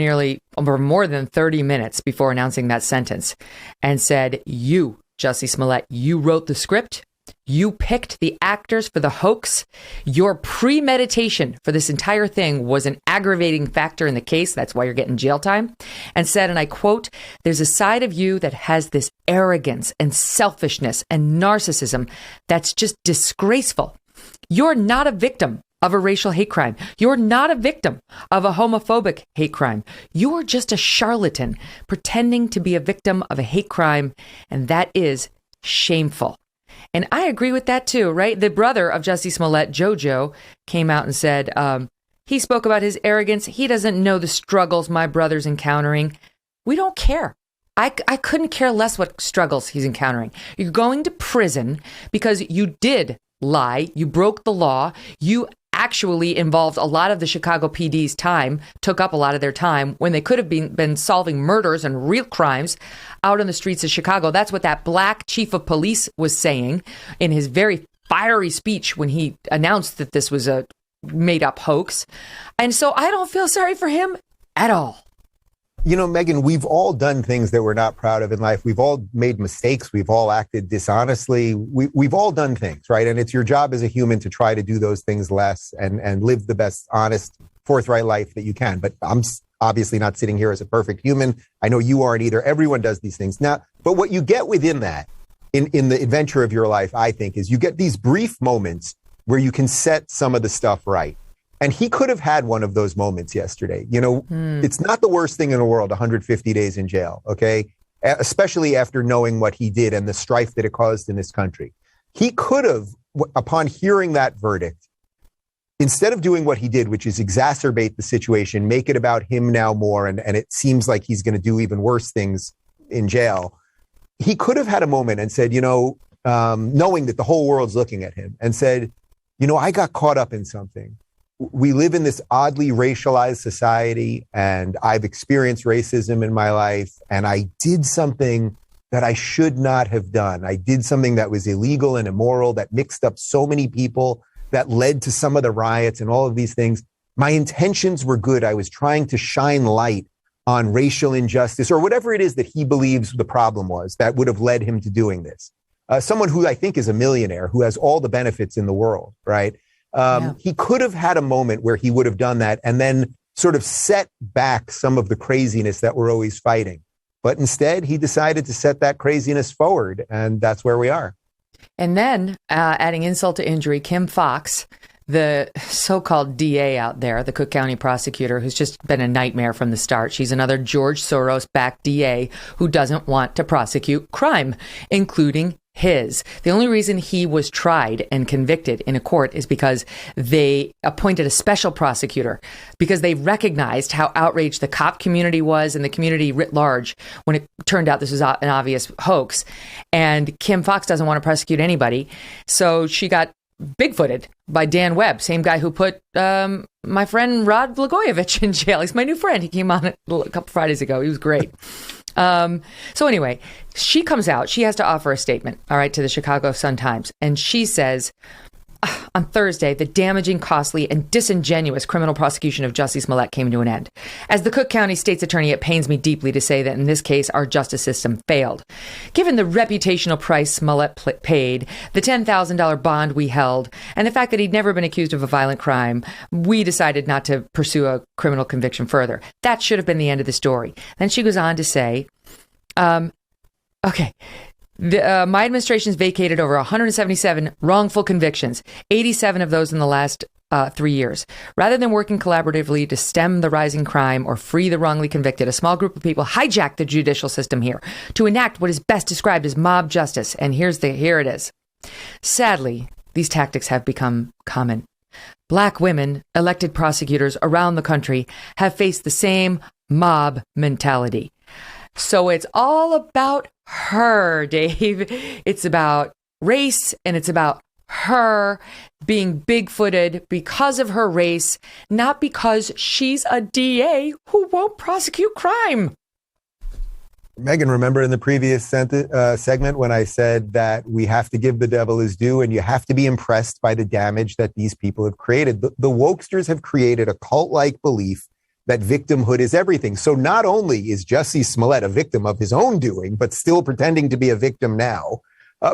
more than 30 minutes before announcing that sentence and said, you, Jussie Smollett, you wrote the script. You picked the actors for the hoax. Your premeditation for this entire thing was an aggravating factor in the case. That's why you're getting jail time. And said, and I quote, there's a side of you that has this arrogance and selfishness and narcissism that's just disgraceful. You're not a victim of a racial hate crime. You're not a victim of a homophobic hate crime. You're just a charlatan pretending to be a victim of a hate crime. And that is shameful. And I agree with that too, right? The brother of Jussie Smollett, Jojo, came out and said, he spoke about his arrogance. He doesn't know the struggles my brother's encountering. We don't care. I couldn't care less what struggles he's encountering. You're going to prison because you did lie. You broke the law. You actually involved a lot of the Chicago PD's time, took up a lot of their time when they could have been solving murders and real crimes out on the streets of Chicago. That's what that black chief of police was saying in his very fiery speech when he announced that this was a made up hoax. And so I don't feel sorry for him at all. Megyn, we've all done things that we're not proud of in life. We've all made mistakes. We've all acted dishonestly. We've all done things, right? And it's your job as a human to try to do those things less and live the best, honest, forthright life that you can. But I'm obviously not sitting here as a perfect human. I know you aren't either. Everyone does these things. Now, but what you get within that, in the adventure of your life, I think, is you get these brief moments where you can set some of the stuff right. And he could have had one of those moments yesterday. It's not the worst thing in the world, 150 days in jail, okay? Especially after knowing what he did and the strife that it caused in this country. He could have, upon hearing that verdict, instead of doing what he did, which is exacerbate the situation, make it about him now more, and it seems like he's going to do even worse things in jail, he could have had a moment and said, knowing that the whole world's looking at him, and said, I got caught up in something. We live in this oddly racialized society, and I've experienced racism in my life, and I did something that I should not have done. I did something that was illegal and immoral, that mixed up so many people, that led to some of the riots and all of these things. My intentions were good. I was trying to shine light on racial injustice or whatever it is that he believes the problem was that would have led him to doing this. Someone who I think is a millionaire, who has all the benefits in the world, right? He could have had a moment where he would have done that and then sort of set back some of the craziness that we're always fighting. But instead, he decided to set that craziness forward. And that's where we are. And then adding insult to injury, Kim Foxx, the so-called DA out there, the Cook County prosecutor, who's just been a nightmare from the start. She's another George Soros-backed DA who doesn't want to prosecute crime, including his. The only reason he was tried and convicted in a court is because they appointed a special prosecutor, because they recognized how outraged the cop community was and the community writ large when it turned out this was an obvious hoax. And Kim Foxx doesn't want to prosecute anybody. So she got bigfooted by Dan Webb, same guy who put my friend Rod Blagojevich in jail. He's my new friend. He came on a couple Fridays ago. He was great. So anyway, she comes out. She has to offer a statement, all right, to the Chicago Sun-Times. And she says, on Thursday, the damaging, costly, and disingenuous criminal prosecution of Jussie Smollett came to an end. As the Cook County State's attorney, it pains me deeply to say that in this case, our justice system failed. Given the reputational price Smollett paid, the $10,000 bond we held, and the fact that he'd never been accused of a violent crime, we decided not to pursue a criminal conviction further. That should have been the end of the story. Then she goes on to say, okay, my administration's vacated over 177 wrongful convictions, 87 of those in the last 3 years. Rather than working collaboratively to stem the rising crime or free the wrongly convicted, a small group of people hijacked the judicial system here to enact what is best described as mob justice. And here it is. Sadly, these tactics have become common. Black women, elected prosecutors around the country, have faced the same mob mentality. So it's all about her, Dave. It's about race, and it's about her being big-footed because of her race, not because she's a DA who won't prosecute crime. Megyn, remember in the previous segment when I said that we have to give the devil his due and you have to be impressed by the damage that these people have created? The wokesters have created a cult-like belief that victimhood is everything. So not only is Jussie Smollett a victim of his own doing, but still pretending to be a victim now,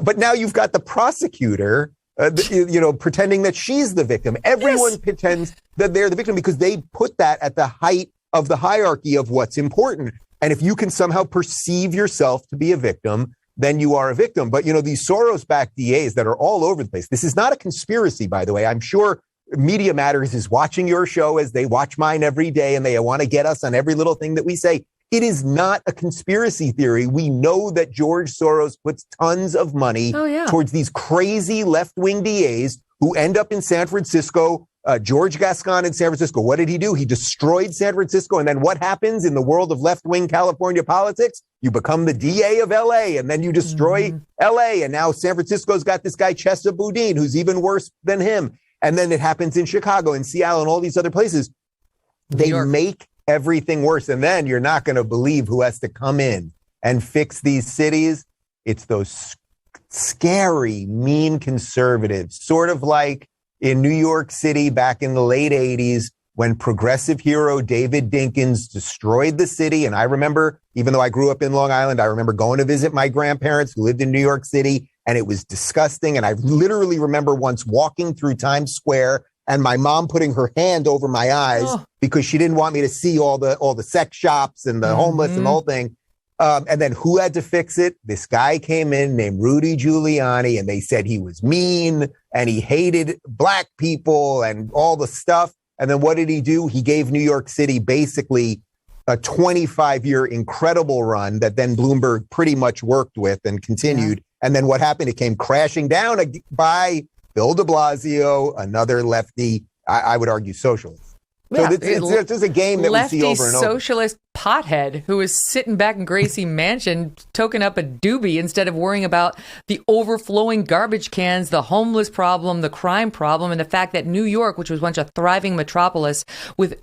but now you've got the prosecutor, pretending that she's the victim. Everyone pretends that they're the victim because they put that at the height of the hierarchy of what's important. And if you can somehow perceive yourself to be a victim, then you are a victim. But, these Soros-backed DAs that are all over the place, this is not a conspiracy, by the way. I'm sure Media Matters is watching your show as they watch mine every day, and they want to get us on every little thing that we say. It is not a conspiracy theory. We know that George Soros puts tons of money towards these crazy left-wing DAs who end up in San Francisco. George Gascon in San Francisco, what did he do? He destroyed San Francisco. And then what happens in the world of left-wing California politics? You become the DA of LA, and then you destroy LA. And now San Francisco's got this guy, Chesa Boudin, who's even worse than him. And then it happens in Chicago and Seattle and all these other places. They make everything worse. And then you're not going to believe who has to come in and fix these cities. It's those scary, mean conservatives, sort of like in New York City back in the late 80s when progressive hero David Dinkins destroyed the city. And I remember, even though I grew up in Long Island, I remember going to visit my grandparents who lived in New York City. And it was disgusting. And I literally remember once walking through Times Square and my mom putting her hand over my eyes because she didn't want me to see all the sex shops and the homeless and the whole thing. And then who had to fix it? This guy came in named Rudy Giuliani, and they said he was mean and he hated black people and all the stuff. And then what did he do? He gave New York City basically a 25-year incredible run that then Bloomberg pretty much worked with and continued. Yeah. And then what happened? It came crashing down by Bill de Blasio, another lefty, I would argue socialist. So it's just a game that we see over and over. Lefty socialist pothead who is sitting back in Gracie Mansion toking up a doobie instead of worrying about the overflowing garbage cans, the homeless problem, the crime problem, and the fact that New York, which was once a thriving metropolis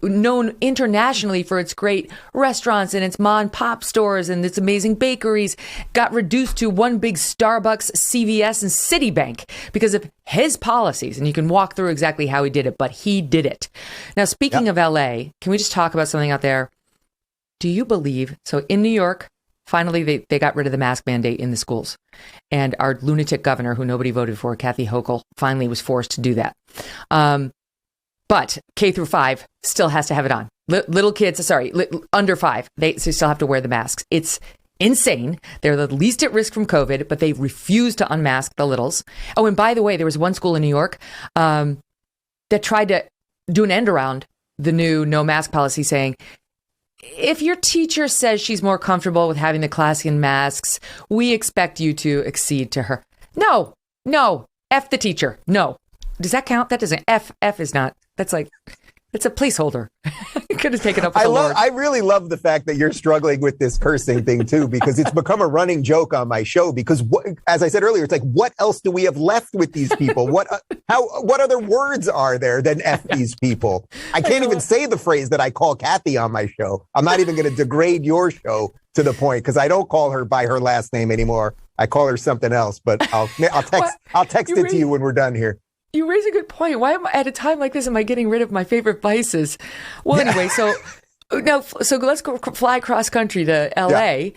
known internationally for its great restaurants and its mom and pop stores and its amazing bakeries, got reduced to one big Starbucks, CVS, and Citibank because of his policies. And you can walk through exactly how he did it, but he did it. Now, speaking of LA, can we just talk about something out there? Do you believe, so in New York, finally they got rid of the mask mandate in the schools. And our lunatic governor, who nobody voted for, Kathy Hochul, finally was forced to do that. But K through 5 still has to have it on. Little kids, under 5, they still have to wear the masks. It's insane. They're the least at risk from COVID, but they refuse to unmask the littles. Oh, and by the way, there was one school in New York that tried to do an end around the new no mask policy, saying, if your teacher says she's more comfortable with having the class in masks, we expect you to accede to her. No. F the teacher. No. Does that count? That doesn't. F is not. That's like, it's a placeholder. Could have taken up with the Lord. I really love the fact that you're struggling with this cursing thing too, because it's become a running joke on my show. Because as I said earlier, it's like, what else do we have left with these people? What other words are there than F these people? I can't even say the phrase that I call Kathy on my show. I'm not even going to degrade your show to the point, because I don't call her by her last name anymore. I call her something else, but I'll text it to you when we're done here. You raise a good point. Why am I, at a time like this, am I getting rid of my favorite vices? Well, anyway, so let's go fly cross country to LA.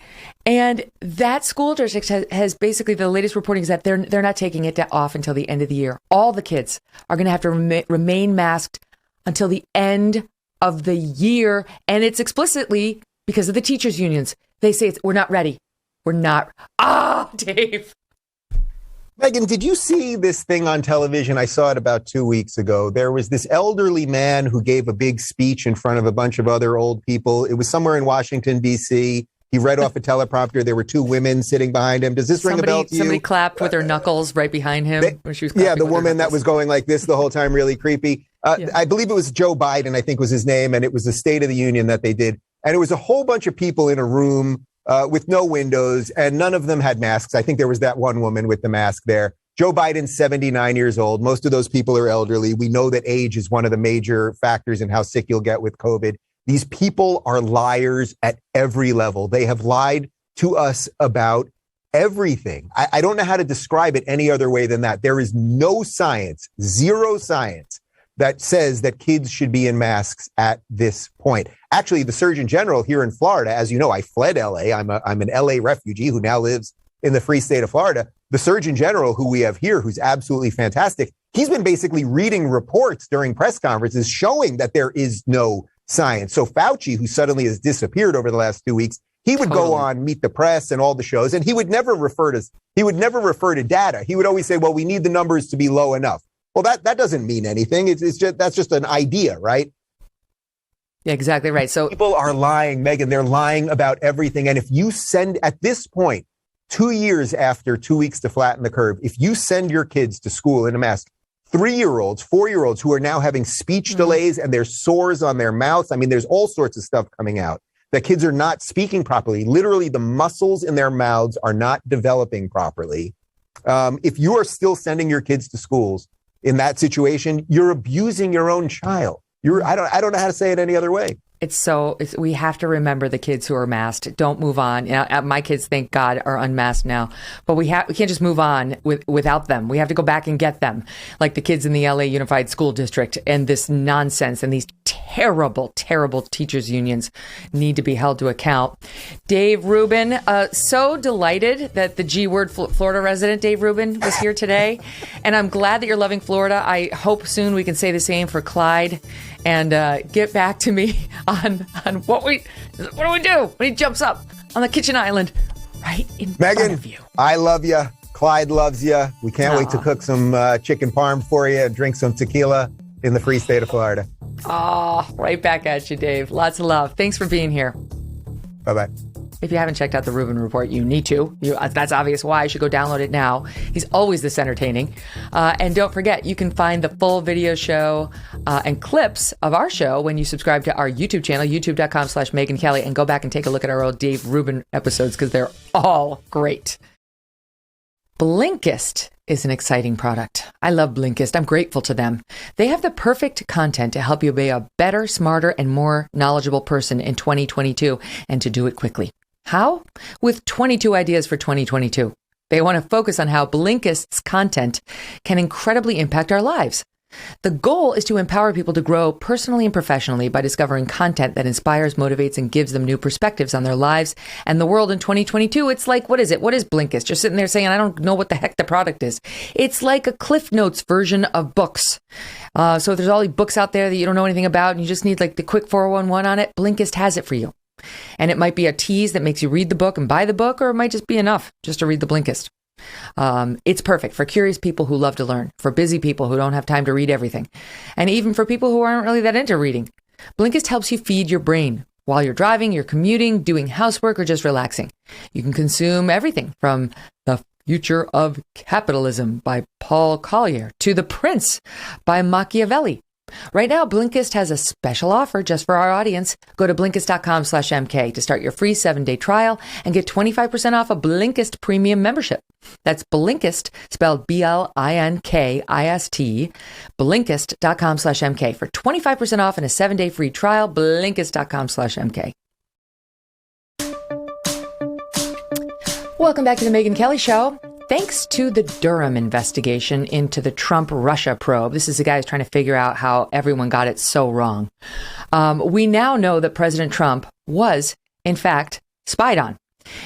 And that school district has basically, the latest reporting is that they're not taking it off until the end of the year. All the kids are going to have to remain masked until the end of the year. And it's explicitly because of the teachers' unions. They say we're not ready. We're not. Dave. Megyn, did you see this thing on television? I saw it about 2 weeks ago. There was this elderly man who gave a big speech in front of a bunch of other old people. It was somewhere in Washington, D.C. He read off a teleprompter. There were two women sitting behind him. Does this ring a bell to you? Somebody clapped with her knuckles right behind him when she was clapping. Yeah, the woman that was going like this the whole time, really creepy. I believe it was Joe Biden, I think was his name, and it was the State of the Union that they did. And it was a whole bunch of people in a room with no windows, and none of them had masks. I think there was that one woman with the mask there. Joe Biden's 79 years old. Most of those people are elderly. We know that age is one of the major factors in how sick you'll get with COVID. These people are liars at every level. They have lied to us about everything. I don't know how to describe it any other way than that. There is no science, zero science, that says that kids should be in masks at this point. Actually, the Surgeon General here in Florida, as you know, I fled LA. I'm an LA refugee who now lives in the free state of Florida. The Surgeon General who we have here, who's absolutely fantastic, he's been basically reading reports during press conferences showing that there is no science. So Fauci, who suddenly has disappeared over the last 2 weeks, he would go on Meet the Press and all the shows, and he would never refer to data. He would always say, well, we need the numbers to be low enough. Well, that doesn't mean anything. That's just an idea, right? Yeah, exactly right. So people are lying, Megyn. They're lying about everything. And if you send, at this point, 2 years after 2 weeks to flatten the curve, if you send your kids to school in a mask, 3-year-olds, 4-year-olds who are now having speech delays and there's sores on their mouths. I mean, there's all sorts of stuff coming out. The kids are not speaking properly. Literally, the muscles in their mouths are not developing properly. If you are still sending your kids to schools in that situation, you're abusing your own child. I don't know how to say it any other way. We have to remember the kids who are masked. Don't move on. My kids, thank God, are unmasked now, but we can't just move on without them. We have to go back and get them, like the kids in the LA Unified School District, and this nonsense and these terrible, terrible teachers unions need to be held to account. Dave Rubin, so delighted that the G word Florida resident Dave Rubin was here today, and I'm glad that you're loving Florida. I hope soon we can say the same for Clyde. And get back to me on what do we do when he jumps up on the kitchen island right in front of you. I love you. Clyde loves you. We can't wait to cook some chicken parm for you and drink some tequila in the free state of Florida. Right back at you, Dave. Lots of love. Thanks for being here. Bye-bye. If you haven't checked out the Rubin Report, you need to. That's obvious why. You should go download it now. He's always this entertaining. And don't forget, you can find the full video show and clips of our show when you subscribe to our YouTube channel, youtube.com/Megyn Kelly, and go back and take a look at our old Dave Rubin episodes because they're all great. Blinkist is an exciting product. I love Blinkist. I'm grateful to them. They have the perfect content to help you be a better, smarter, and more knowledgeable person in 2022, and to do it quickly. How? With 22 ideas for 2022. They want to focus on how Blinkist's content can incredibly impact our lives. The goal is to empower people to grow personally and professionally by discovering content that inspires, motivates, and gives them new perspectives on their lives and the world in 2022. It's like, what is it? What is Blinkist? You're sitting there saying, I don't know what the heck the product is. It's like a Cliff Notes version of books. So if there's all these books out there that you don't know anything about and you just need like the quick 411 on it, Blinkist has it for you. And it might be a tease that makes you read the book and buy the book, or it might just be enough just to read the Blinkist. It's perfect for curious people who love to learn, for busy people who don't have time to read everything, and even for people who aren't really that into reading. Blinkist helps you feed your brain while you're driving, you're commuting, doing housework, or just relaxing. You can consume everything from the Future of Capitalism by Paul Collier, to The Prince by Machiavelli. Right now, Blinkist has a special offer just for our audience. Go to Blinkist.com/MK to start your free 7-day trial and get 25% off a Blinkist premium membership. That's Blinkist, spelled Blinkist, Blinkist.com/MK for 25% off and a 7-day free trial. Blinkist.com/MK. Welcome back to the Megyn Kelly Show. Thanks to the Durham investigation into the Trump-Russia probe, this is a guy who's trying to figure out how everyone got it so wrong. We now know that President Trump was, in fact, spied on.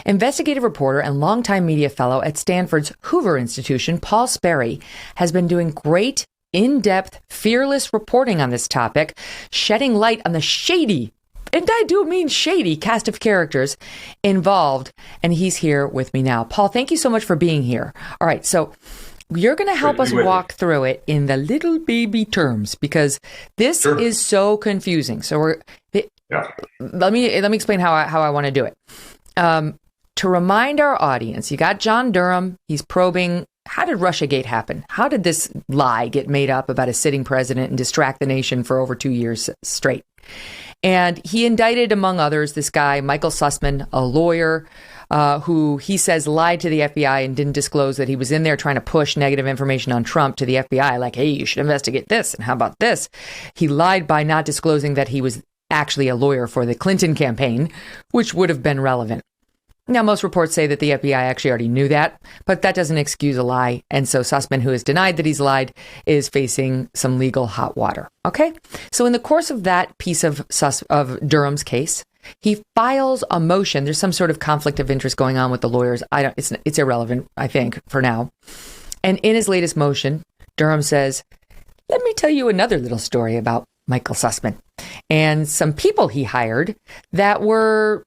Investigative reporter and longtime media fellow at Stanford's Hoover Institution, Paul Sperry, has been doing great, in-depth, fearless reporting on this topic, shedding light on the shady, and I do mean shady, cast of characters involved. And he's here with me now. Paul, thank you so much for being here. All right, so you're going to help us walk through it in the little baby terms, because this is so confusing. So let me explain how I want to do it. To remind our audience, you got John Durham. He's probing, how did Russiagate happen? How did this lie get made up about a sitting president and distract the nation for over 2 years straight? And he indicted, among others, this guy, Michael Sussman, a lawyer who he says lied to the FBI and didn't disclose that he was in there trying to push negative information on Trump to the FBI, like, hey, you should investigate this. And how about this? He lied by not disclosing that he was actually a lawyer for the Clinton campaign, which would have been relevant. Now, most reports say that the FBI actually already knew that, but that doesn't excuse a lie. And so Sussman, who has denied that he's lied, is facing some legal hot water. Okay? So in the course of that piece of Durham's case, he files a motion. There's some sort of conflict of interest going on with the lawyers. It's irrelevant, I think, for now. And in his latest motion, Durham says, let me tell you another little story about Michael Sussman and some people he hired that were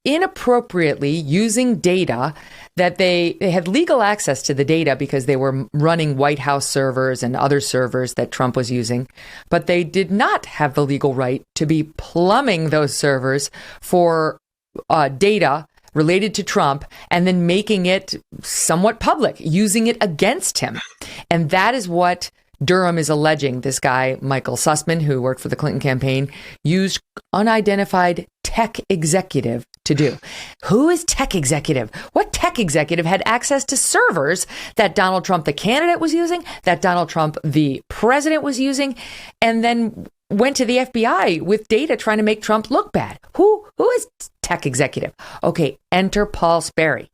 inappropriately using data that they had legal access to the data because they were running White House servers and other servers that Trump was using, but they did not have the legal right to be plumbing those servers for data related to Trump and then making it somewhat public, using it against him. And that is what Durham is alleging this guy, Michael Sussman, who worked for the Clinton campaign, used unidentified tech executive to do. Who is tech executive? What tech executive had access to servers that Donald Trump, the candidate, was using, that Donald Trump, the president, was using, and then went to the FBI with data trying to make Trump look bad? Who is tech executive? Okay, enter Paul Sperry.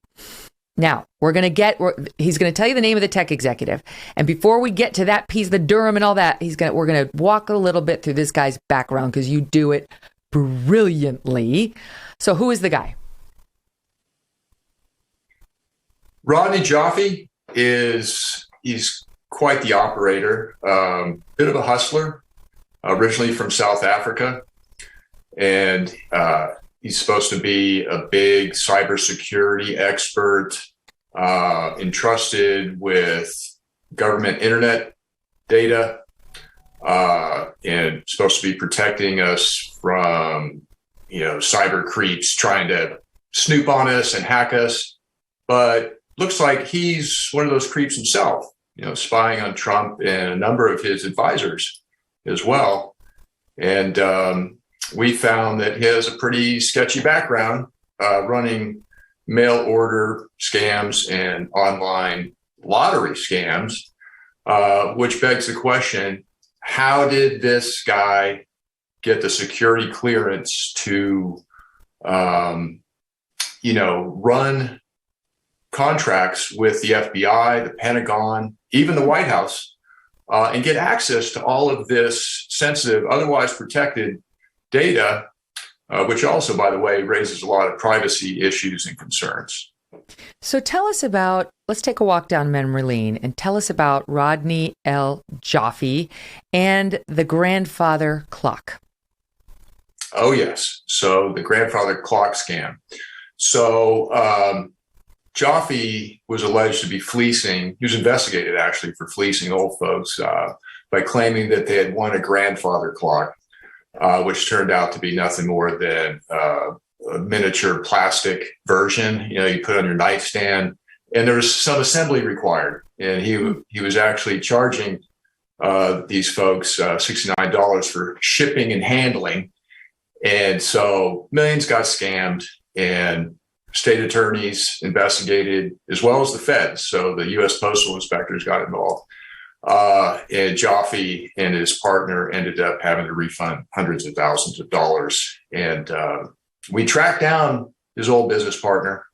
Now, he's going to tell you the name of the tech executive. And before we get to that piece, the Durham and all that, we're going to walk a little bit through this guy's background because you do it brilliantly. So who is the guy? Rodney Joffe he's quite the operator, bit of a hustler, originally from South Africa. And he's supposed to be a big cybersecurity expert, entrusted with government internet data, and supposed to be protecting us from, cyber creeps trying to snoop on us and hack us. But looks like he's one of those creeps himself, spying on Trump and a number of his advisors as well. And we found that he has a pretty sketchy background running mail order scams and online lottery scams, which begs the question, how did this guy get the security clearance to, run contracts with the FBI, the Pentagon, even the White House, and get access to all of this sensitive, otherwise protected data, which also, by the way, raises a lot of privacy issues and concerns. So tell us let's take a walk down memory lane and tell us about Rodney L. Joffe and the grandfather clock. Oh, yes. So the grandfather clock scam. So Joffe was alleged to be fleecing. He was investigated, actually, for fleecing old folks by claiming that they had won a grandfather clock, which turned out to be nothing more than a miniature plastic version, you put on your nightstand. and there was some assembly required. And he was actually charging these folks $69 for shipping and handling. And so millions got scammed, and state attorneys investigated, as well as the feds. So the U.S. Postal Inspectors got involved. And Joffe and his partner ended up having to refund hundreds of thousands of dollars. And we tracked down his old business partner,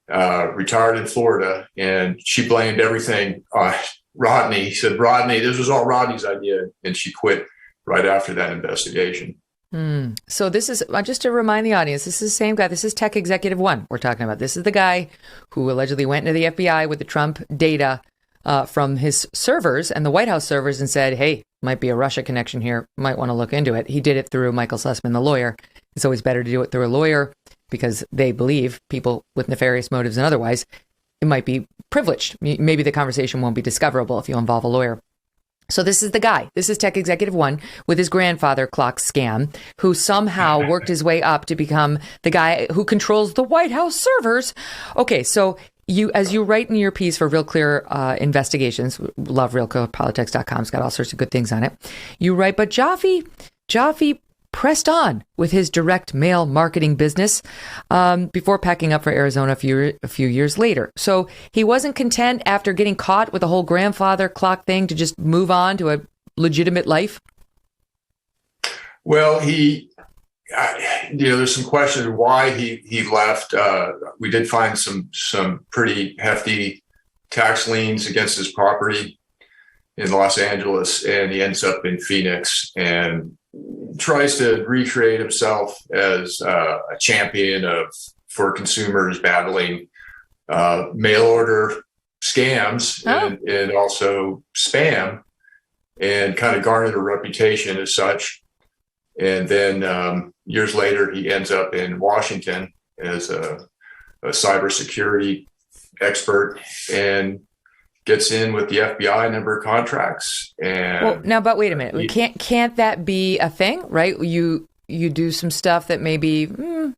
retired in Florida, and she blamed everything on Rodney. He said, Rodney, this was all Rodney's idea. And she quit right after that investigation. So this is, just to remind the audience, this is the same guy. This is Tech Executive One we're talking about. This is the guy who allegedly went into the FBI with the Trump data from his servers and the White House servers and said, hey, might be a Russia connection here. Might want to look into it. He did it through Michael Sussman, the lawyer. It's always better to do it through a lawyer because they believe people with nefarious motives and otherwise, it might be privileged. Maybe the conversation won't be discoverable if you involve a lawyer. So this is the guy. This is Tech Executive One with his grandfather clock scam, who somehow worked his way up to become the guy who controls the White House servers. Okay, so as you write in your piece for Real Clear Investigations, love realclearpolitics.com, it's got all sorts of good things on it. You write, but Joffe pressed on with his direct mail marketing business before packing up for Arizona a few years later. So he wasn't content after getting caught with the whole grandfather clock thing to just move on to a legitimate life. Well, there's some question why he left. We did find some pretty hefty tax liens against his property in Los Angeles, and he ends up in Phoenix and tries to recreate himself as a champion for consumers battling mail order scams and also spam, and kind of garnered a reputation as such. And then years later, he ends up in Washington as a cybersecurity expert and gets in with the FBI, a number of contracts. And but wait a minute. Can't that be a thing, right? You do some stuff that may be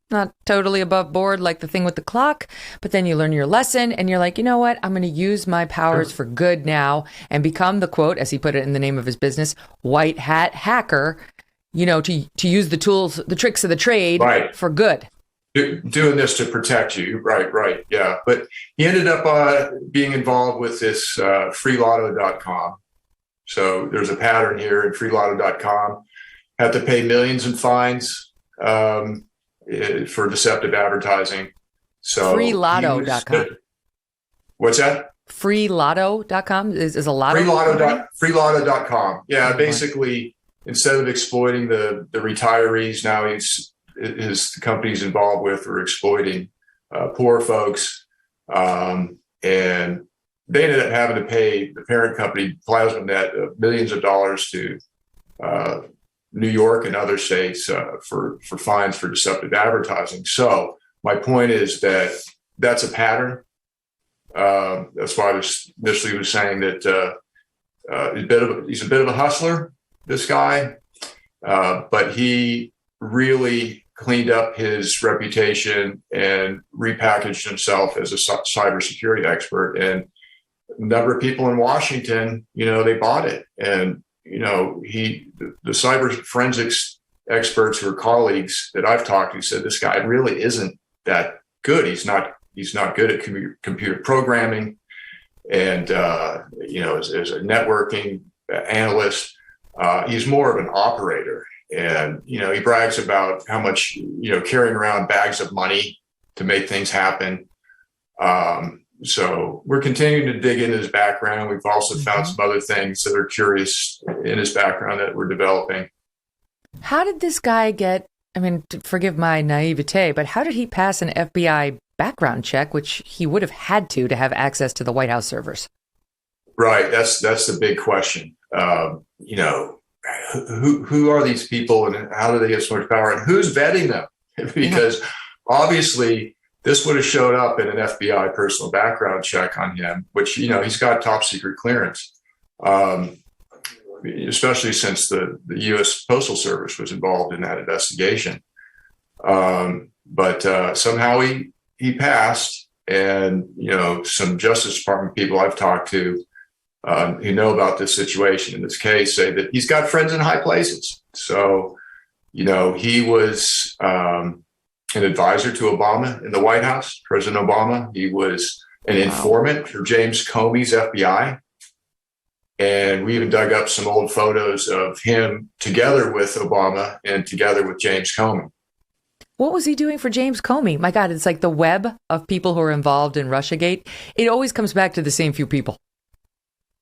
not totally above board, like the thing with the clock, but then you learn your lesson and you're like, you know what? I'm going to use my powers for good now and become the, quote, as he put it in the name of his business, white hat hacker, to use the tools, the tricks of the trade for good. Doing this to protect you. Right. Yeah. But he ended up being involved with this freelotto.com. So there's a pattern here at freelotto.com. Had to pay millions in fines for deceptive advertising. So freelotto.com. What's that? Freelotto.com is a lotto. Freelotto.com. Yeah. Basically, instead of exploiting the retirees, now his companies involved with are exploiting poor folks. And they ended up having to pay the parent company, PlasmaNet, millions of dollars to New York and other states for fines for deceptive advertising. So my point is that that's a pattern. That's why I initially was saying that he's a bit of a hustler, this guy, but he really cleaned up his reputation and repackaged himself as a cybersecurity expert. And a number of people in Washington, they bought it. And, the cyber forensics experts who are colleagues that I've talked to said this guy really isn't that good. He's not good at computer programming. And, as a networking analyst, he's more of an operator. And, he brags about how much, carrying around bags of money to make things happen. So we're continuing to dig into his background. We've also found some other things that are curious in his background that we're developing. How did this guy forgive my naivete, but how did he pass an FBI background check, which he would have had to have access to the White House servers? Right. That's the big question. Who are these people and how do they get so much power and who's vetting them? Because obviously this would have showed up in an FBI personal background check on him, which, he's got top secret clearance, especially since the U.S. Postal Service was involved in that investigation. But somehow he passed, And, some Justice Department people I've talked to who know about this situation in this case say that he's got friends in high places. So, he was an advisor to Obama in the White House, President Obama. He was an informant for James Comey's FBI. And we even dug up some old photos of him together with Obama and together with James Comey. What was he doing for James Comey? My God, it's like the web of people who are involved in Russiagate. It always comes back to the same few people.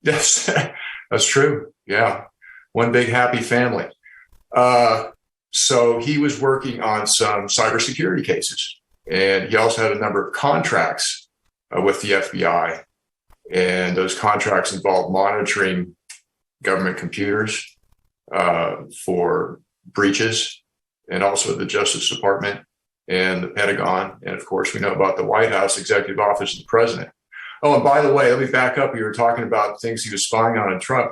Yes, that's true. Yeah. One big happy family. So he was working on some cybersecurity cases, and he also had a number of contracts with the FBI. And those contracts involved monitoring government computers for breaches, and also the Justice Department and the Pentagon. And of course, we know about the White House Executive Office of the President. Oh, and by the way, let me back up. You were talking about things he was spying on in Trump.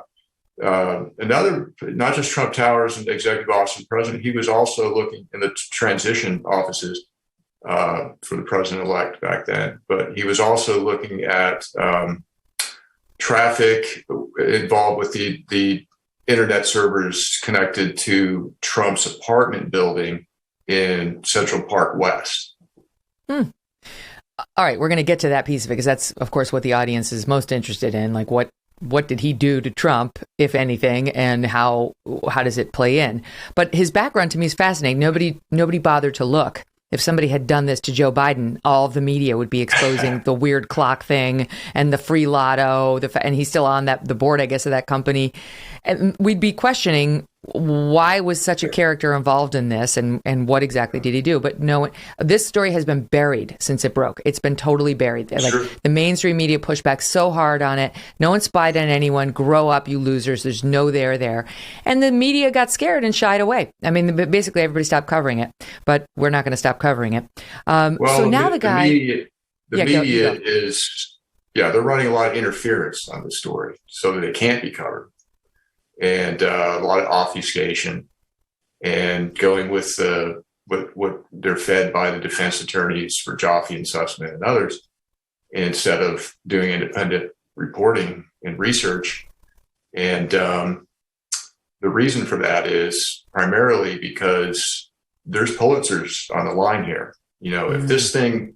Another, not just Trump Towers and the Executive Office of the President, he was also looking in the transition offices for the president-elect back then. But he was also looking at traffic involved with the internet servers connected to Trump's apartment building in Central Park West. All right, we're going to get to that piece of it because that's, of course, what the audience is most interested in. Like, what did he do to Trump, if anything, and how does it play in? But his background to me is fascinating. Nobody bothered to look. If somebody had done this to Joe Biden, all of the media would be exposing the weird clock thing and the free lotto, and he's still on the board, I guess, of that company. And we'd be questioning why was such a character involved in this and what exactly did he do? But no, this story has been buried since it broke. It's been totally buried. Like the mainstream media pushed back so hard on it. No one spied on anyone. Grow up, you losers. There's no there. And the media got scared and shied away. I mean, basically everybody stopped covering it, but we're not going to stop covering it. So now the media is, they're running a lot of interference on the story so that it can't be covered. And a lot of obfuscation and going with what they're fed by the defense attorneys for Joffe and Sussman and others, instead of doing independent reporting and research. And the reason for that is primarily because there's Pulitzers on the line here. If this thing,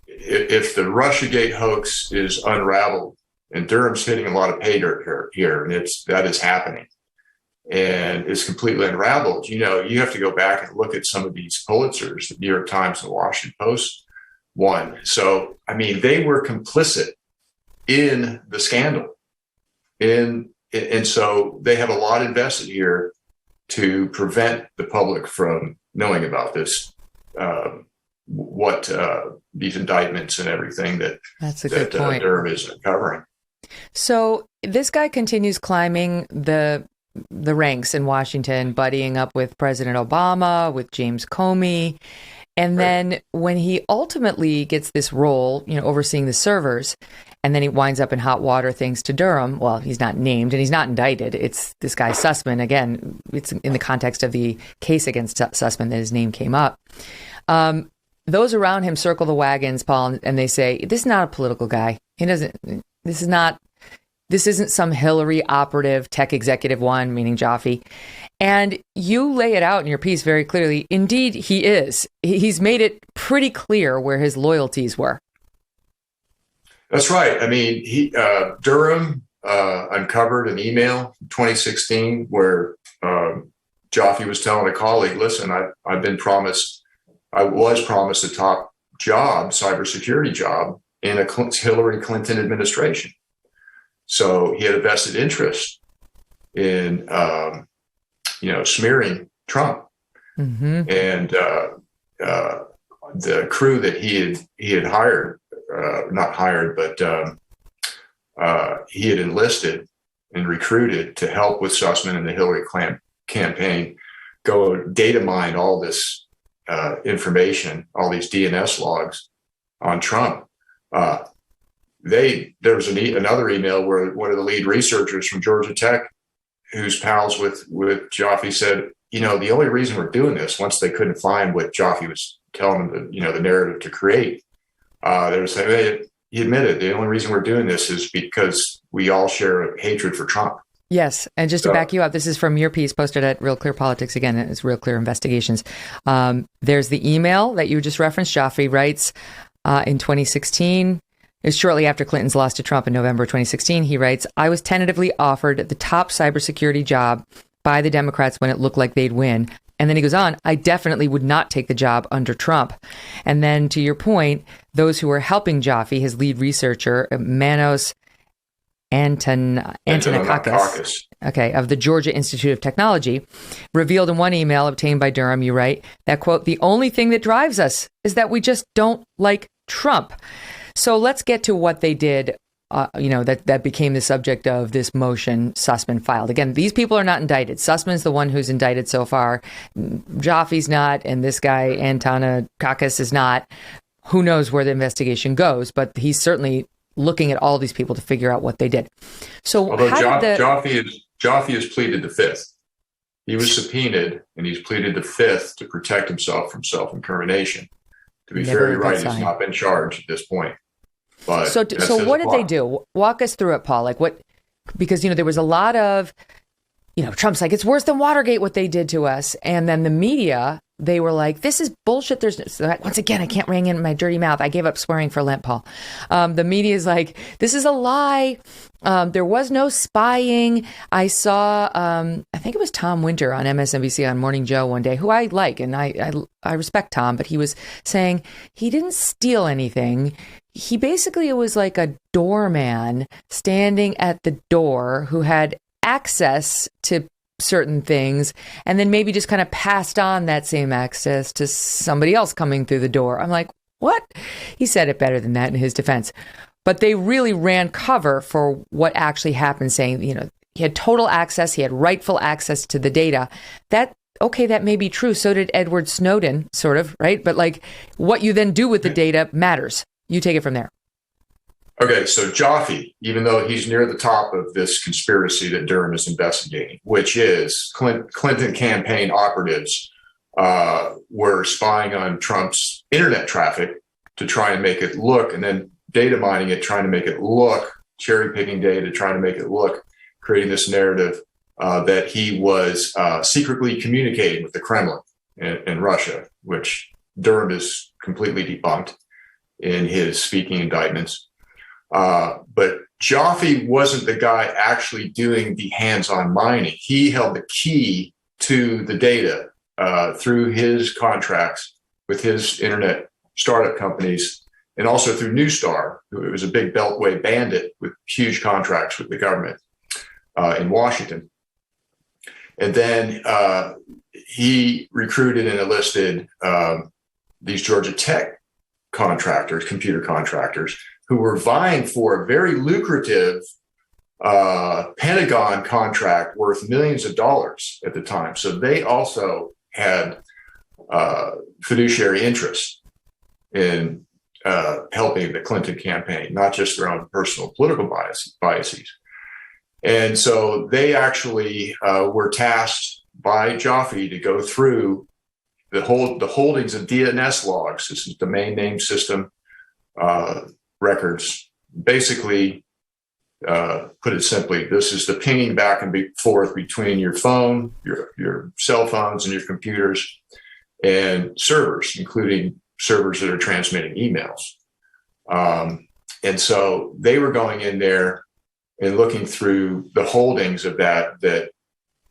if the Russiagate hoax is unraveled, and Durham's hitting a lot of pay dirt here, and that is happening. And it's completely unraveled. You have to go back and look at some of these Pulitzers, the New York Times and the Washington Post won. So, I mean, they were complicit in the scandal. And so they have a lot invested here to prevent the public from knowing about this, these indictments and everything that Durham is covering. So this guy continues climbing the ranks in Washington, buddying up with President Obama, with James Comey. And then when he ultimately gets this role, overseeing the servers, and then he winds up in hot water thanks to Durham. Well, he's not named and he's not indicted. It's this guy Sussman. Again, it's in the context of the case against Sussman that his name came up. Those around him circle the wagons, Paul, and they say, this is not a political guy. This isn't some Hillary operative tech executive one, meaning Joffe. And you lay it out in your piece very clearly. Indeed, he is. He's made it pretty clear where his loyalties were. That's right. I mean, Durham uncovered an email in 2016 where Joffe was telling a colleague, listen, I was promised a top job, cybersecurity job, in a Hillary Clinton administration. So he had a vested interest in, smearing Trump. Mm-hmm. And the crew that he had hired, not hired, but he had enlisted and recruited to help with Sussman and the Hillary campaign, go data mine all this information, all these DNS logs on Trump. There was another email where one of the lead researchers from Georgia Tech, who's pals with Joffe, said, the only reason we're doing this, once they couldn't find what Joffe was telling them, the narrative to create, They were saying, hey, he admitted the only reason we're doing this is because we all share a hatred for Trump. Yes. And just to back you up, this is from your piece posted at Real Clear Politics. Again, it's Real Clear Investigations. There's the email that you just referenced. Joffe writes in 2016. It's shortly after Clinton's loss to Trump in November 2016. He writes, I was tentatively offered the top cybersecurity job by the Democrats when it looked like they'd win. And then he goes on, I definitely would not take the job under Trump. And then to your point, those who were helping Joffe, his lead researcher, Manos Antonakakis, of the Georgia Institute of Technology, revealed in one email obtained by Durham, you write, that, quote, the only thing that drives us is that we just don't like Trump. So let's get to what they did, that became the subject of this motion Sussman filed. Again, these people are not indicted. Sussman's the one who's indicted so far. Joffe's not, and this guy, Antonakakis, is not. Who knows where the investigation goes, but he's certainly looking at all these people to figure out what they did. So although Joffe has pleaded the fifth. He was subpoenaed, and he's pleaded the fifth to protect himself from self-incrimination. To be fair, you're right, he's not been charged at this point. But so what did they do? Walk us through it, Paul. Like what? Because there was a lot of, Trump's like, it's worse than Watergate what they did to us, and then the media, they were like, this is bullshit. Once again, I can't ring in my dirty mouth. I gave up swearing for Lent, Paul. The media is like, this is a lie. There was no spying. I saw, I think it was Tom Winter on MSNBC on Morning Joe one day, who I like, and I respect Tom, but he was saying he didn't steal anything. He basically was like a doorman standing at the door who had access to certain things, and then maybe just kind of passed on that same access to somebody else coming through the door. I'm like, what? He said it better than that in his defense. But they really ran cover for what actually happened, saying, he had total access, he had rightful access to the data. That may be true. So did Edward Snowden, sort of, right? But like what you then do with the data matters. You take it from there. Okay, so Joffe, even though he's near the top of this conspiracy that Durham is investigating, which is Clinton campaign operatives were spying on Trump's internet traffic to try and make it look, and then data mining it, trying to make it look, cherry picking data, trying to make it look, creating this narrative that he was secretly communicating with the Kremlin and Russia, which Durham is completely debunked in his speaking indictments. But Joffe wasn't the guy actually doing the hands-on mining. He held the key to the data through his contracts with his internet startup companies, and also through Newstar, who was a big Beltway bandit with huge contracts with the government in Washington. And then he recruited and enlisted these Georgia Tech contractors, computer contractors, who were vying for a very lucrative Pentagon contract worth millions of dollars at the time. So they also had fiduciary interest in helping the Clinton campaign, not just their own personal political biases. And so they actually were tasked by Joffe to go through the holdings of DNS logs. This is domain name system records. Basically, put it simply, this is the pinging back and forth between your phone, your cell phones, and your computers, and servers, including servers that are transmitting emails. And so they were going in there and looking through the holdings of that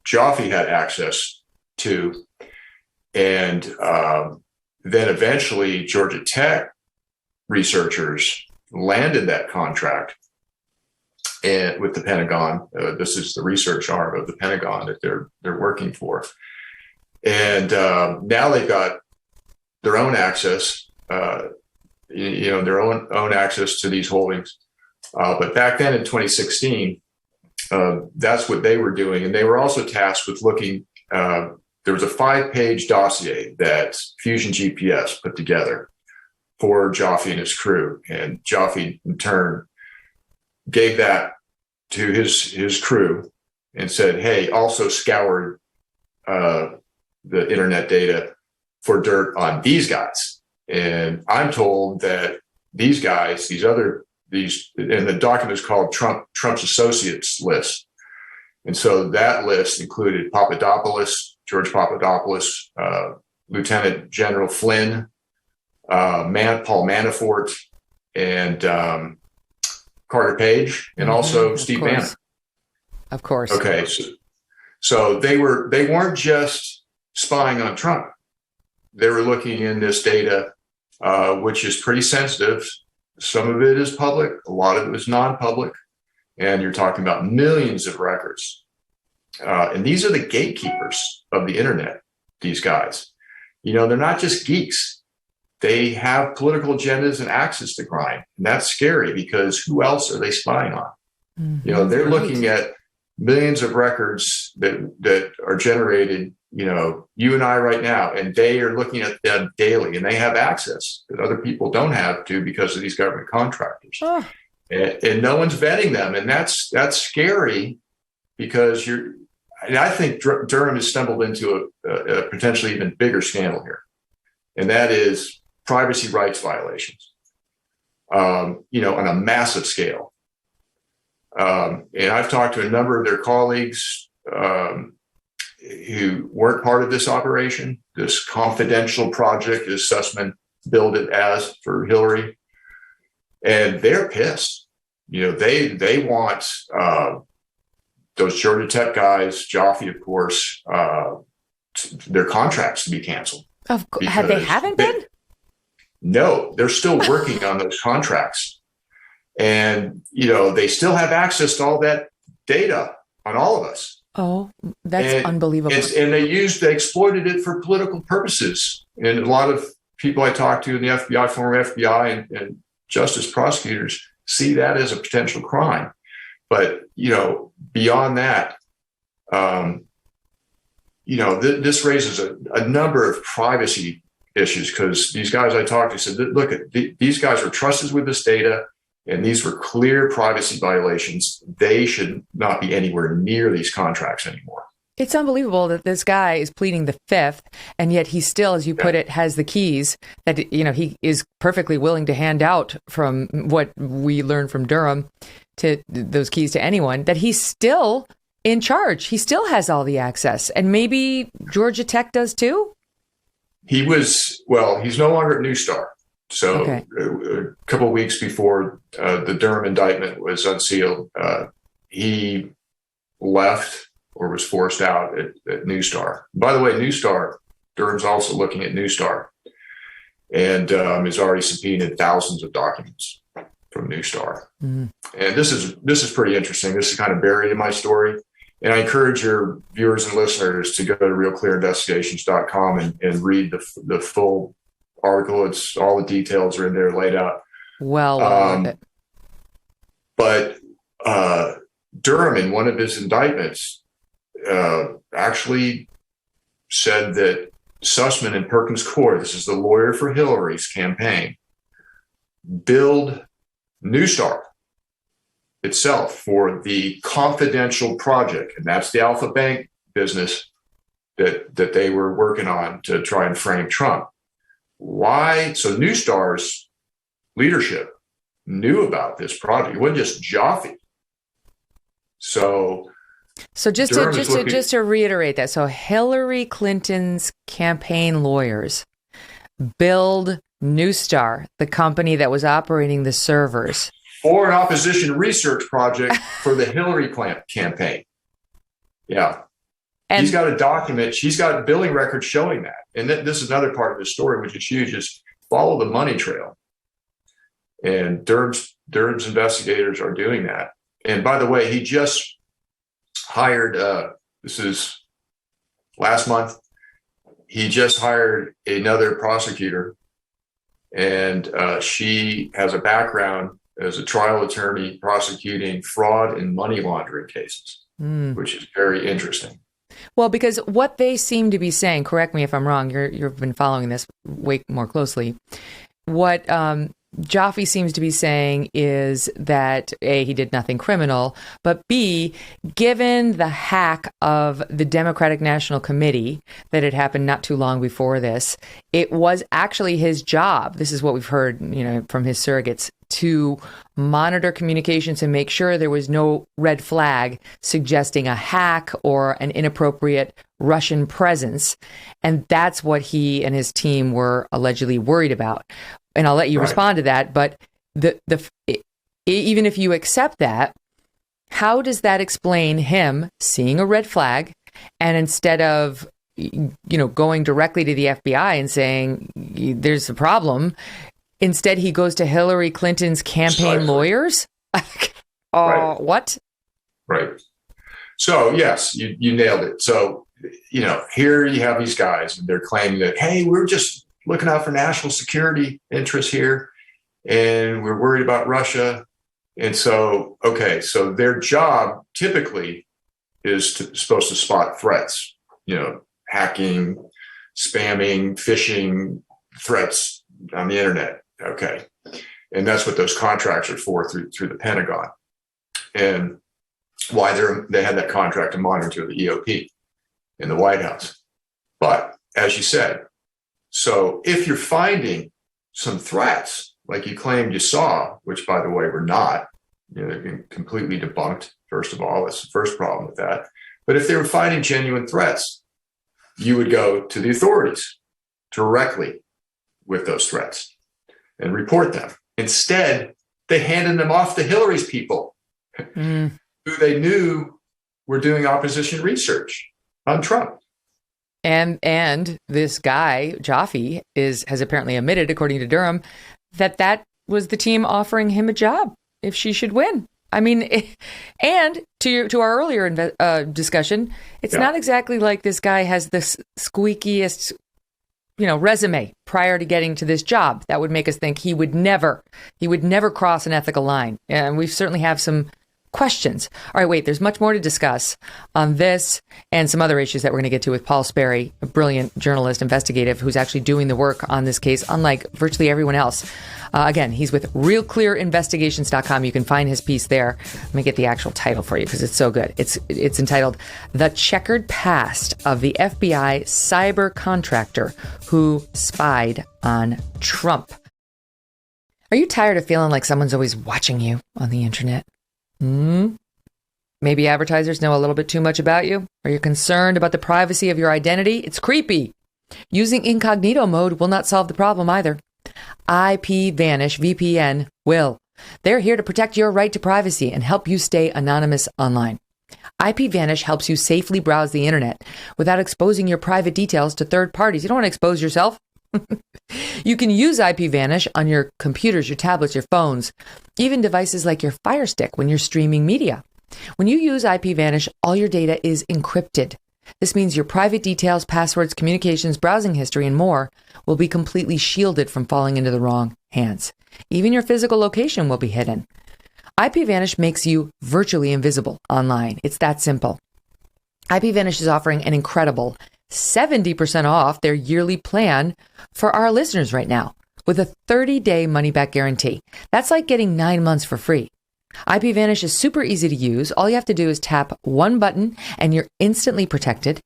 Joffe had access to. And then eventually Georgia Tech researchers landed that contract and with the Pentagon. This is the research arm of the Pentagon that they're working for. And now they've got their own access, their own access to these holdings. But back then in 2016, that's what they were doing. And they were also tasked with looking, there was a 5-page dossier that Fusion GPS put together for Joffe and his crew. And Joffe, in turn, gave that to his crew and said, hey, also scour the internet data for dirt on these guys. And I'm told that these guys, and the document is called Trump's Associates List. And so that list included George Papadopoulos, Lieutenant General Flynn, Paul Manafort, and Carter Page, and also Steve Bannon. Of course. Okay, so they weren't just spying on Trump. They were looking in this data, which is pretty sensitive. Some of it is public, a lot of it is non-public, and you're talking about millions of records. And these are the gatekeepers of the internet, these guys. They're not just geeks. They have political agendas and access to crime. And that's scary because who else are they spying on? Mm-hmm. They're looking at millions of records that are generated, you and I right now, and they are looking at them daily, and they have access that other people don't have to because of these government contractors. Oh. And no one's vetting them. And that's scary because I think Durham has stumbled into a potentially even bigger scandal here. And that is privacy rights violations, on a massive scale. And I've talked to a number of their colleagues who weren't part of this operation, this confidential project, as Sussman billed it as for Hillary. And they're pissed. They want those Georgia Tech guys, Joffe, of course, their contracts to be canceled. Of course. They haven't been? No, they're still working on those contracts. And, they still have access to all that data on all of us. Oh, that's unbelievable. And they exploited it for political purposes. And a lot of people I talked to in the FBI, former FBI and justice prosecutors see that as a potential crime. But, beyond that, this raises a number of privacy issues because these guys I talked to said, look, these guys were trusted with this data, and these were clear privacy violations. They should not be anywhere near these contracts anymore. It's unbelievable that this guy is pleading the fifth, and yet he still, as you put it, has the keys that, he is perfectly willing to hand out, from what we learned from Durham, to those keys to anyone, that he's still in charge. He still has all the access. And maybe Georgia Tech does too? He's no longer at New Star. So a couple of weeks before the Durham indictment was unsealed, he left or was forced out at New Star. By the way, New Star, Durham's also looking at New Star, and has already subpoenaed thousands of documents from New Star. Mm-hmm. And this is pretty interesting. This is kind of buried in my story. And I encourage your viewers and listeners to go to RealClearInvestigations.com and read the full article. It's all the details are in there laid out. Well, but Durham, in one of his indictments, actually said that Sussman and Perkins Coie, this is the lawyer for Hillary's campaign, billed New Star itself for the confidential project, and that's the Alpha Bank business that they were working on to try and frame Trump. Why? So New Star's leadership knew about this project. It wasn't just Joffe. So just to reiterate that, so Hillary Clinton's campaign lawyers billed New Star, the company that was operating the servers, for an opposition research project for the Hillary campaign. Yeah. And he's got a document. She's got billing records showing that. And this is another part of the story, which is huge, is follow the money trail. And Durham's investigators are doing that. And by the way, he just hired, this is last month, he just hired another prosecutor. And she has a background as a trial attorney prosecuting fraud and money laundering cases, which is very interesting. Well, because what they seem to be saying, correct me if I'm wrong, you've been following this way more closely. What Joffe seems to be saying is that A, he did nothing criminal, but B, given the hack of the Democratic National Committee that had happened not too long before this, it was actually his job. This is what we've heard, from his surrogates, to monitor communications and make sure there was no red flag suggesting a hack or an inappropriate Russian presence. And that's what he and his team were allegedly worried about. And I'll let you respond to that. But even if you accept that, how does that explain him seeing a red flag and instead of going directly to the FBI and saying there's a problem, instead he goes to Hillary Clinton's campaign lawyers? What? Right. So yes, you nailed it. So here you have these guys and they're claiming that, hey, we're just looking out for national security interests here, and we're worried about Russia. And so, so their job typically is supposed to spot threats, hacking, spamming, phishing threats on the internet. Okay. And that's what those contracts are for through the Pentagon, and why they had that contract to monitor the EOP in the White House. But as you said, so if you're finding some threats like you claimed you saw, which by the way, were not, they've been completely debunked. First of all, that's the first problem with that. But if they were finding genuine threats, you would go to the authorities directly with those threats and report them. Instead, they handed them off to Hillary's people, who they knew were doing opposition research on Trump. And this guy, Joffe, has apparently admitted, according to Durham, that was the team offering him a job if she should win. I mean, and to our earlier discussion, it's not exactly like this guy has the squeakiest, resume prior to getting to this job. That would make us think he would never cross an ethical line. And we certainly have some questions. All right, wait, there's much more to discuss on this and some other issues that we're going to get to with Paul Sperry, a brilliant journalist, investigative, who's actually doing the work on this case, unlike virtually everyone else. Again, he's with RealClearInvestigations.com. You can find his piece there. Let me get the actual title for you because it's so good. It's entitled "The Checkered Past of the FBI Cyber Contractor Who Spied on Trump." Are you tired of feeling like someone's always watching you on the internet? Maybe advertisers know a little bit too much about you? Are you concerned about the privacy of your identity? It's creepy. Using incognito mode will not solve the problem either. IPVanish VPN will. They're here to protect your right to privacy and help you stay anonymous online. IPVanish helps you safely browse the internet without exposing your private details to third parties. You don't want to expose yourself. You can use IPVanish on your computers, your tablets, your phones, even devices like your Fire Stick when you're streaming media. When you use IPVanish, all your data is encrypted. This means your private details, passwords, communications, browsing history, and more will be completely shielded from falling into the wrong hands. Even your physical location will be hidden. IPVanish makes you virtually invisible online. It's that simple. IPVanish is offering an incredible 70% off their yearly plan for our listeners right now with a 30-day money-back guarantee. That's like getting 9 months for free. IPVanish is super easy to use. All you have to do is tap one button and you're instantly protected.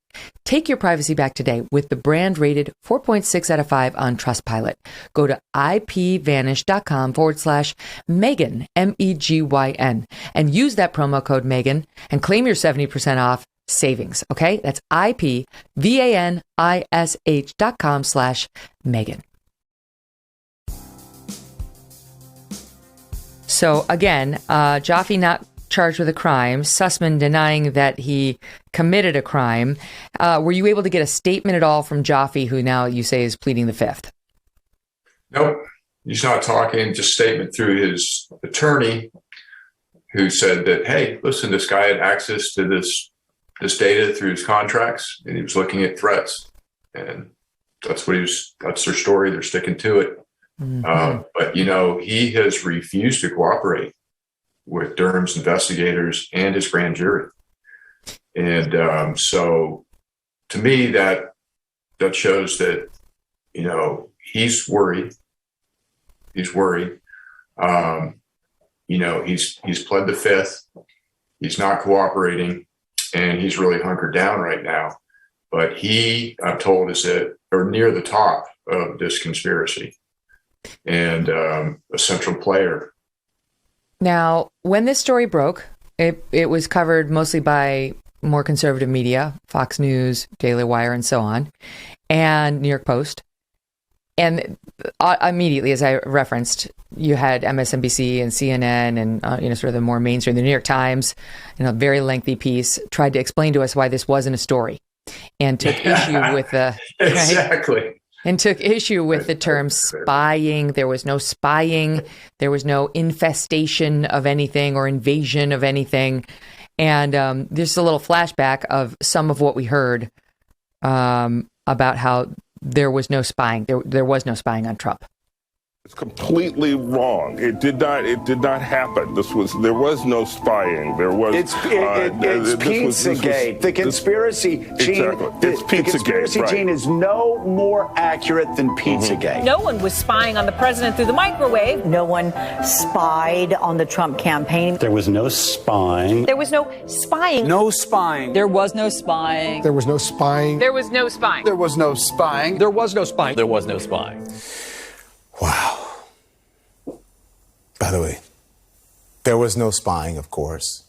Take your privacy back today with the brand rated 4.6 out of 5 on Trustpilot. Go to ipvanish.com/Megyn, MEGYN, and use that promo code Megyn and claim your 70% off savings. Okay, that's ipvanish.com/Megyn. So again, Joffe not charged with a crime, Sussman denying that he committed a crime. Were you able to get a statement at all from Joffe, who now you say is pleading the fifth? Nope, he's not talking. Just statement through his attorney, who said that, hey, listen, this guy had access to this data through his contracts, and he was looking at threats, and that's their story. They're sticking to it. But he has refused to cooperate with Durham's investigators and his grand jury. And so to me, that shows that, he's worried He's worried. He's pled the fifth. He's not cooperating, and he's really hunkered down right now. But he, I'm told, is near the top of this conspiracy and a central player. Now, when this story broke, it was covered mostly by more conservative media, Fox News, Daily Wire, and so on, and New York Post. And immediately, as I referenced, you had MSNBC and CNN and, sort of the more mainstream, the New York Times, very lengthy piece, tried to explain to us why this wasn't a story and took issue with the... Exactly. Right? And took issue with the term spying. There was no spying. There was no infestation of anything or invasion of anything. And there's a little flashback of some of what we heard about how there was no spying. There was no spying on Trump. It's completely wrong. It did not happen. There was no spying. There was. It's Pizzagate. The conspiracy gene. Exactly. It's Pizzagate. The conspiracy gene is no more accurate than Pizzagate. No one was spying on the president through the microwave. No one spied on the Trump campaign. There was no spying. There was no spying. No spying. There was no spying. There was no spying. There was no spying. There was no spying. There was no spying. There was no spying. Wow. By the way, there was no spying, of course.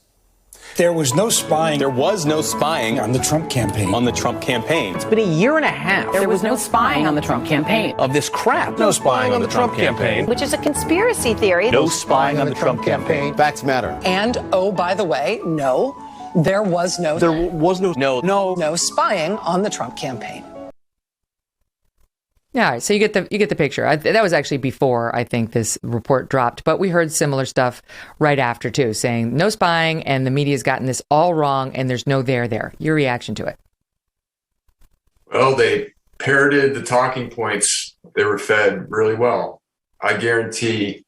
There was no spying. There was no spying on the Trump campaign. On the Trump campaign. It's been a year and a half. There was no spying on the Trump campaign. Of this crap. No spying on the Trump campaign. Which is a conspiracy theory. No spying on the Trump campaign. Facts matter. And, oh, by the way, no, there was no spying on the Trump campaign. Yeah, all right, so you get the picture. That was actually before I think this report dropped, but we heard similar stuff right after too, saying no spying and the media's gotten this all wrong and there's no there. Your reaction to it? Well, they parroted the talking points they were fed really well. I guarantee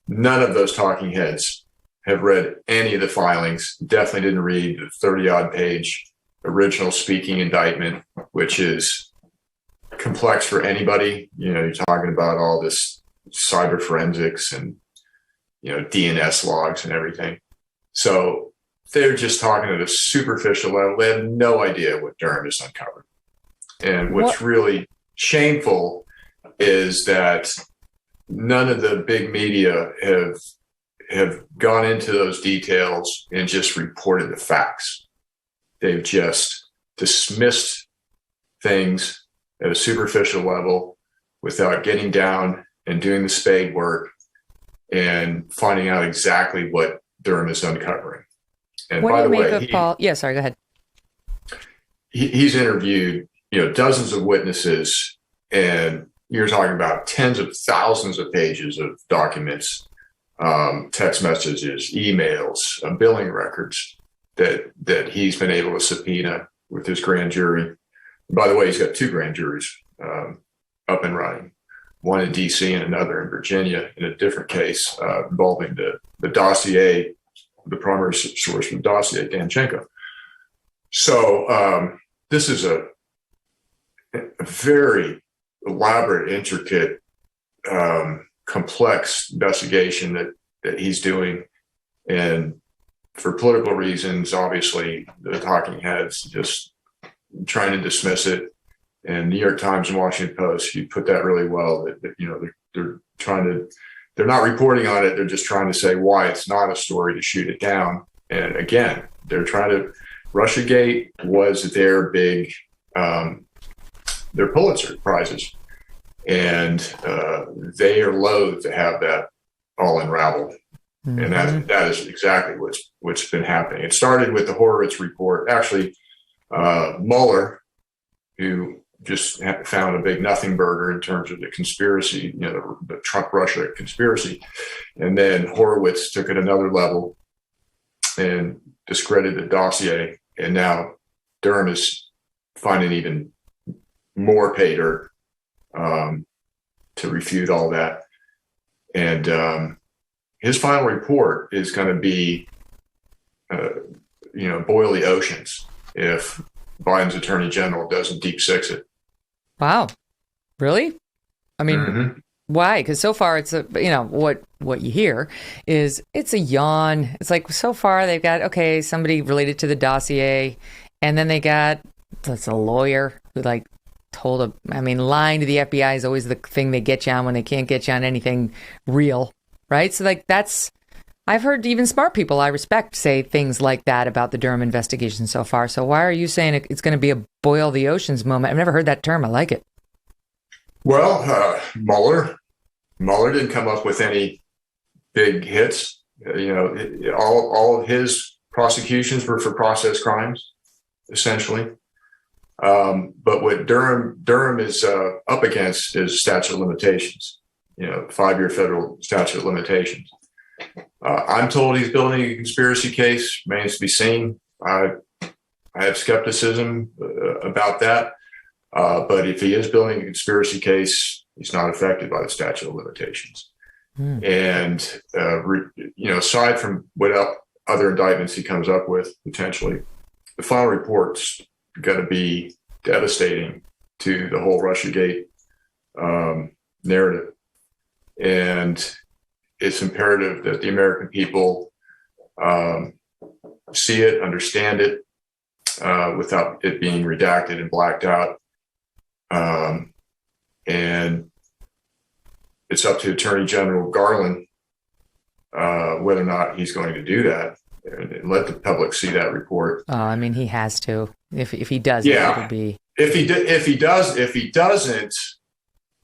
none of those talking heads have read any of the filings. Definitely didn't read the 30-odd page original speaking indictment, which is complex for anybody. You're talking about all this cyber forensics and DNS logs and everything. So they're just talking at a superficial level. They have no idea what Durham has uncovered. And what's really shameful is that none of the big media have gone into those details and just reported the facts. They've just dismissed things at a superficial level without getting down and doing the spade work and finding out exactly what Durham is uncovering. And what by do you the make way, of Paul? Yeah, sorry, go ahead. He's interviewed, dozens of witnesses, and you're talking about tens of thousands of pages of documents, text messages, emails, billing records that he's been able to subpoena with his grand jury. By the way, he's got two grand juries up and running, one in D.C. and another in Virginia in a different case involving the dossier, the primary source of the dossier, Danchenko. So this is a very elaborate, intricate, complex investigation that he's doing. And for political reasons, obviously, the talking heads just trying to dismiss it. And New York Times and Washington Post, you put that really well, that they're not reporting on it. They're just trying to say why it's not a story to shoot it down. And again, they're trying to, Russiagate was their big, their Pulitzer prizes. And they are loath to have that all unraveled. Mm-hmm. And that is exactly what's been happening. It started with the Horowitz report. Actually, Mueller, who just found a big nothing burger in terms of the conspiracy, the Trump-Russia conspiracy. And then Horowitz took it another level and discredited the dossier. And now Durham is finding even more pay dirt to refute all that. And his final report is going to be, boil the oceans if Biden's attorney general doesn't deep six it. Wow. Really? I mean, Why? Because so far it's what you hear is it's a yawn. It's like so far they've got somebody related to the dossier, and then they got that's a lawyer who lying to the FBI is always the thing they get you on when they can't get you on anything real, right? So I've heard even smart people I respect say things like that about the Durham investigation so far. So why are you saying it's going to be a boil the oceans moment? I've never heard that term. I like it. Well, Mueller didn't come up with any big hits. All of his prosecutions were for process crimes, essentially. But what Durham is up against is statute of limitations. 5-year federal statute of limitations. I'm told he's building a conspiracy case. Remains to be seen. I have skepticism about that. But if he is building a conspiracy case, he's not affected by the statute of limitations. And, aside from what other indictments he comes up with, potentially, the final report's going to be devastating to the whole Russiagate narrative. And it's imperative that the American people see it, understand it, without it being redacted and blacked out. And it's up to Attorney General Garland whether or not he's going to do that and let the public see that report. He has to. If he does, it'll be. If he doesn't,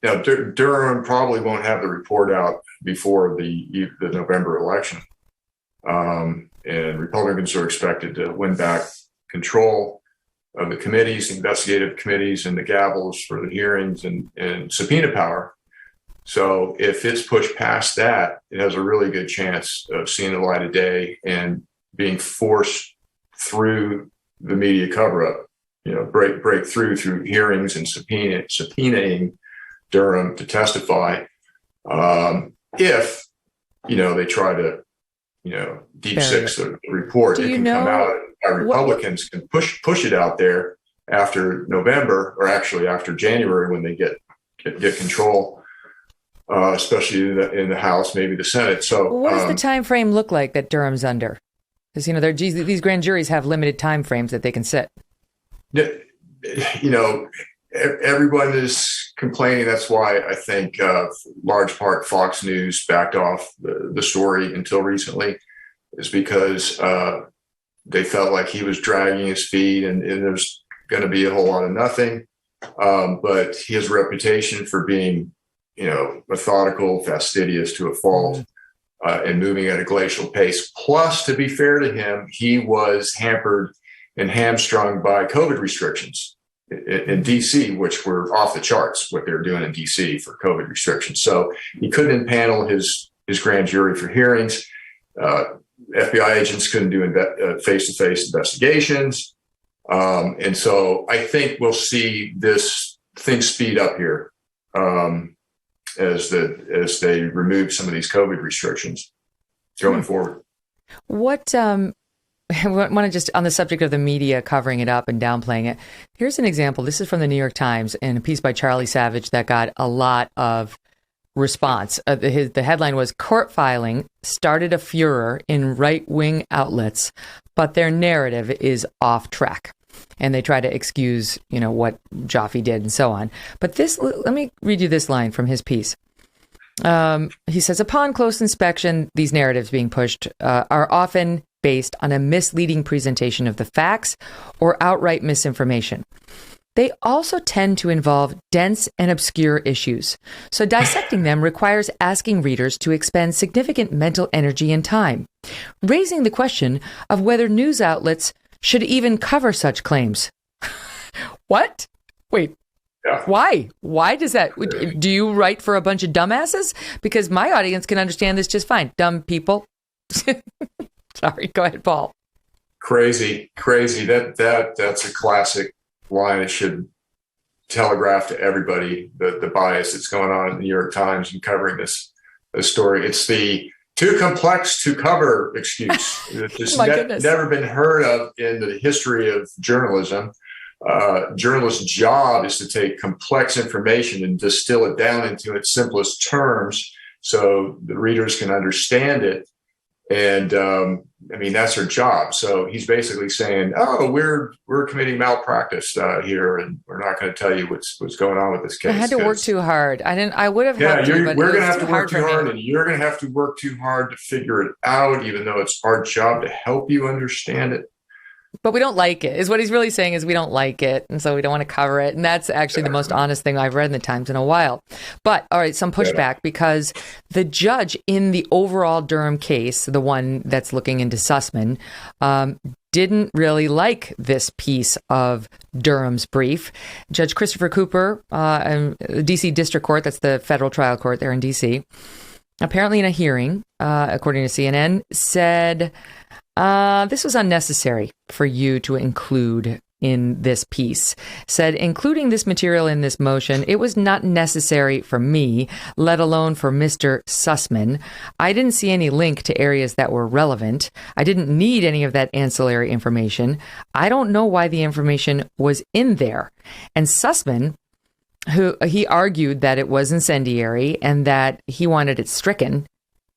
Durham probably won't have the report out before the November election. And Republicans are expected to win back control of the committees, investigative committees, and the gavels for the hearings and subpoena power. So if it's pushed past that, it has a really good chance of seeing the light of day and being forced through the media cover-up, break through hearings and subpoenaing Durham to testify. If, they try to, deep six the report, it can come out. Republicans can push it out there after November, or actually after January when they get control, especially in the House, maybe the Senate. So, what does the time frame look like that Durham's under? Because these grand juries have limited time frames that they can sit. Everyone is complaining. That's why I think, large part, Fox News backed off the story until recently, is because they felt like he was dragging his feet and there's going to be a whole lot of nothing. But his reputation for being, methodical, fastidious to a fault, and moving at a glacial pace. Plus, to be fair to him, he was hampered and hamstrung by COVID restrictions in DC, which were off the charts, what they were doing in DC for COVID restrictions. So he couldn't impanel his grand jury for hearings. FBI agents couldn't do face-to-face investigations. And so I think we'll see this thing speed up here as they remove some of these COVID restrictions going forward. What I want to just, on the subject of the media covering it up and downplaying it, here's an example. This is from the New York Times in a piece by Charlie Savage that got a lot of response. The headline was, "Court filing started a furor in right-wing outlets, but their narrative is off track." And they try to excuse, what Joffe did and so on. But let me read you this line from his piece. He says, upon close inspection, these narratives being pushed are often based on a misleading presentation of the facts or outright misinformation. They also tend to involve dense and obscure issues. So dissecting them requires asking readers to expend significant mental energy and time, raising the question of whether news outlets should even cover such claims. What? Wait. Yeah. Why? Why does that? Do you write for a bunch of dumbasses? Because my audience can understand this just fine. Dumb people. Sorry. Go ahead, Paul. Crazy. That's a classic line. It should telegraph to everybody the bias that's going on in the New York Times and covering this story. It's the too complex to cover excuse. It's just never been heard of in the history of journalism. Journalist's job is to take complex information and distill it down into its simplest terms so the readers can understand it. And I mean, that's her job. So he's basically saying, "Oh, we're committing malpractice here, and we're not going to tell you what's going on with this case." I had to work too hard. I would have helped you, but we're going to it was have to too work hard too for hard, me. and you're going to have to work too hard to figure it out, even though it's our job to help you understand it. But we don't like it, is what he's really saying, is we don't like it. And so we don't want to cover it. And that's actually the most honest thing I've read in the Times in a while. But, all right, some pushback, because the judge in the overall Durham case, the one that's looking into Sussman, didn't really like this piece of Durham's brief. Judge Christopher Cooper, D.C. District Court, that's the federal trial court there in D.C., apparently in a hearing, according to CNN, said... this was unnecessary for you to include in this piece. Said, including this material in this motion, it was not necessary for me, let alone for Mr. Sussman. I didn't see any link to areas that were relevant. I didn't need any of that ancillary information. I don't know why the information was in there. And Sussman, who he argued that it was incendiary and that he wanted it stricken,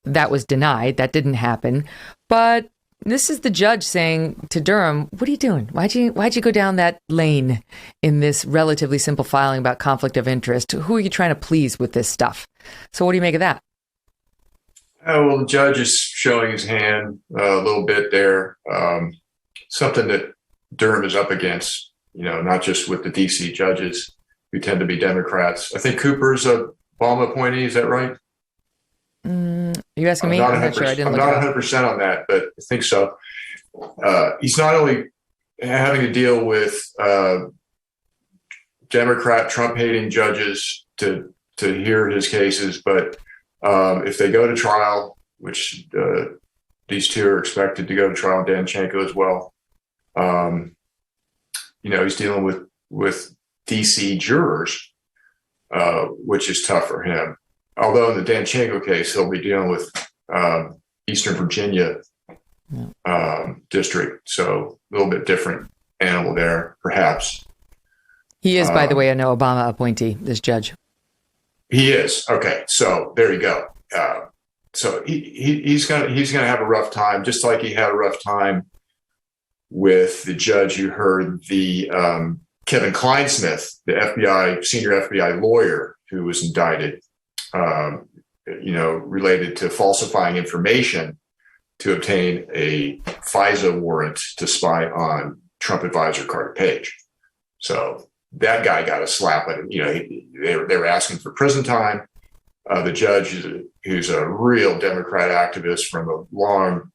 that was denied. That didn't happen. But this is the judge saying to Durham, what are you doing? Why'd you go down that lane in this relatively simple filing about conflict of interest? Who are you trying to please with this stuff? So what do you make of that? Oh, well, the judge is showing his hand a little bit there. Something that Durham is up against, not just with the D.C. judges who tend to be Democrats. I think Cooper's a Obama appointee. Is that right? You asking me? I'm not sure. I didn't look. I'm not 100% on that, but I think so. He's not only having to deal with Democrat Trump-hating judges to hear his cases, but if they go to trial, which these two are expected to go to trial, Danchenko as well, he's dealing with D.C. jurors, which is tough for him. Although in the Danchenko case, he'll be dealing with Eastern Virginia district, so a little bit different animal there, perhaps. He is, by the way, an Obama appointee, this judge. He is. Okay, so there you go. So he's gonna have a rough time, just like he had a rough time with the judge you heard, the Kevin Kleinsmith, the senior FBI lawyer who was indicted. Related to falsifying information to obtain a FISA warrant to spy on Trump advisor Carter Page. So that guy got a slap at him. They were asking for prison time. The judge, who's a real Democrat activist from a long,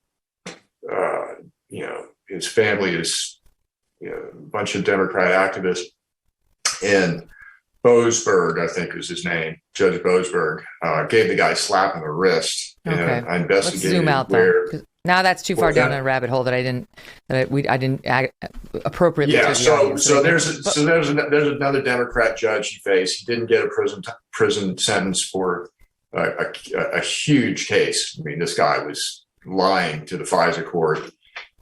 his family is a bunch of Democrat activists. And Boasberg, I think was his name, Judge Boasberg, gave the guy a slap on the wrist. Okay. And I investigated. Let's zoom out there. Now that's too far down a rabbit hole that I didn't appropriately. Yeah. So there's another Democrat judge he faced. He didn't get a prison sentence for a huge case. I mean, this guy was lying to the FISA court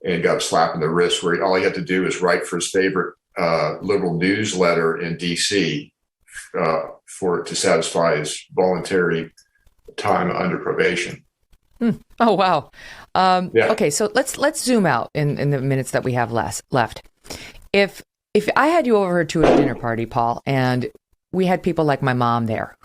and got a slap in the wrist where all he had to do was write for his favorite liberal newsletter in D.C. For it to satisfy his voluntary time under probation. Oh, wow. Yeah. Okay, so let's zoom out in the minutes that we have left. If I had you over to a dinner party, Paul, and we had people like my mom there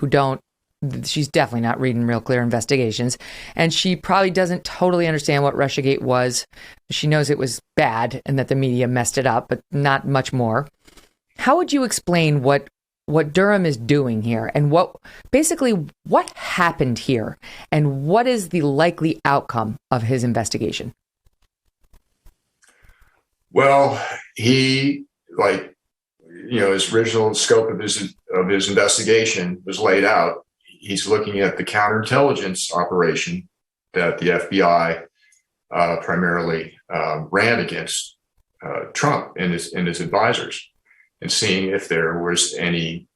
she's definitely not reading Real Clear Investigations, and she probably doesn't totally understand what Russiagate was. She knows it was bad and that the media messed it up, but not much more. How would you explain what Durham is doing here and what happened here and what is the likely outcome of his investigation? Well, he, his original scope of his investigation was laid out. He's looking at the counterintelligence operation that the FBI primarily ran against Trump and his advisors, and seeing if there was any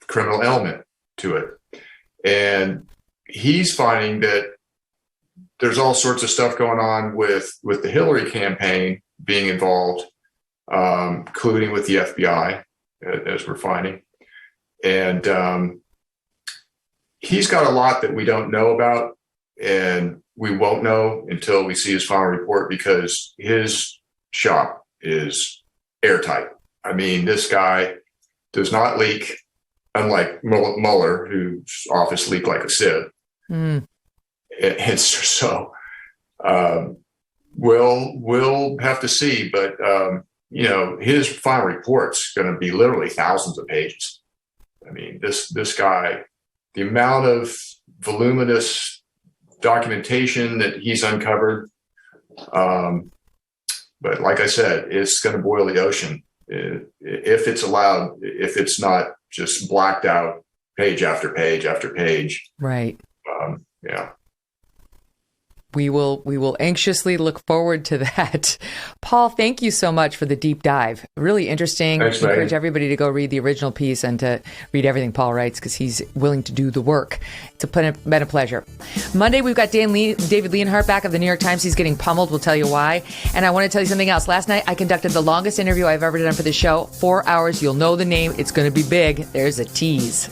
criminal element to it. And he's finding that there's all sorts of stuff going on with the Hillary campaign being involved colluding with the FBI, as we're finding. And he's got a lot that we don't know about, and we won't know until we see his final report, because his shop is airtight. I mean, this guy does not leak, unlike Mueller, whose office leaked like a sieve. And so we'll have to see, but his final report's going to be literally thousands of pages. I mean, this guy, the amount of voluminous documentation that he's uncovered. But like I said, it's going to boil the ocean if it's allowed, if it's not just blacked out page after page after page. Right. Yeah. We will anxiously look forward to that. Paul, thank you so much for the deep dive. Really interesting. Thanks, I encourage Megyn. everybody to go read the original piece and to read everything Paul writes, because he's willing to do the work. It's been a pleasure. Monday, we've got David Leonhardt back of the New York Times. He's getting pummeled. We'll tell you why. And I want to tell you something else. Last night, I conducted the longest interview I've ever done for the show. 4 hours. You'll know the name. It's going to be big. There's a tease.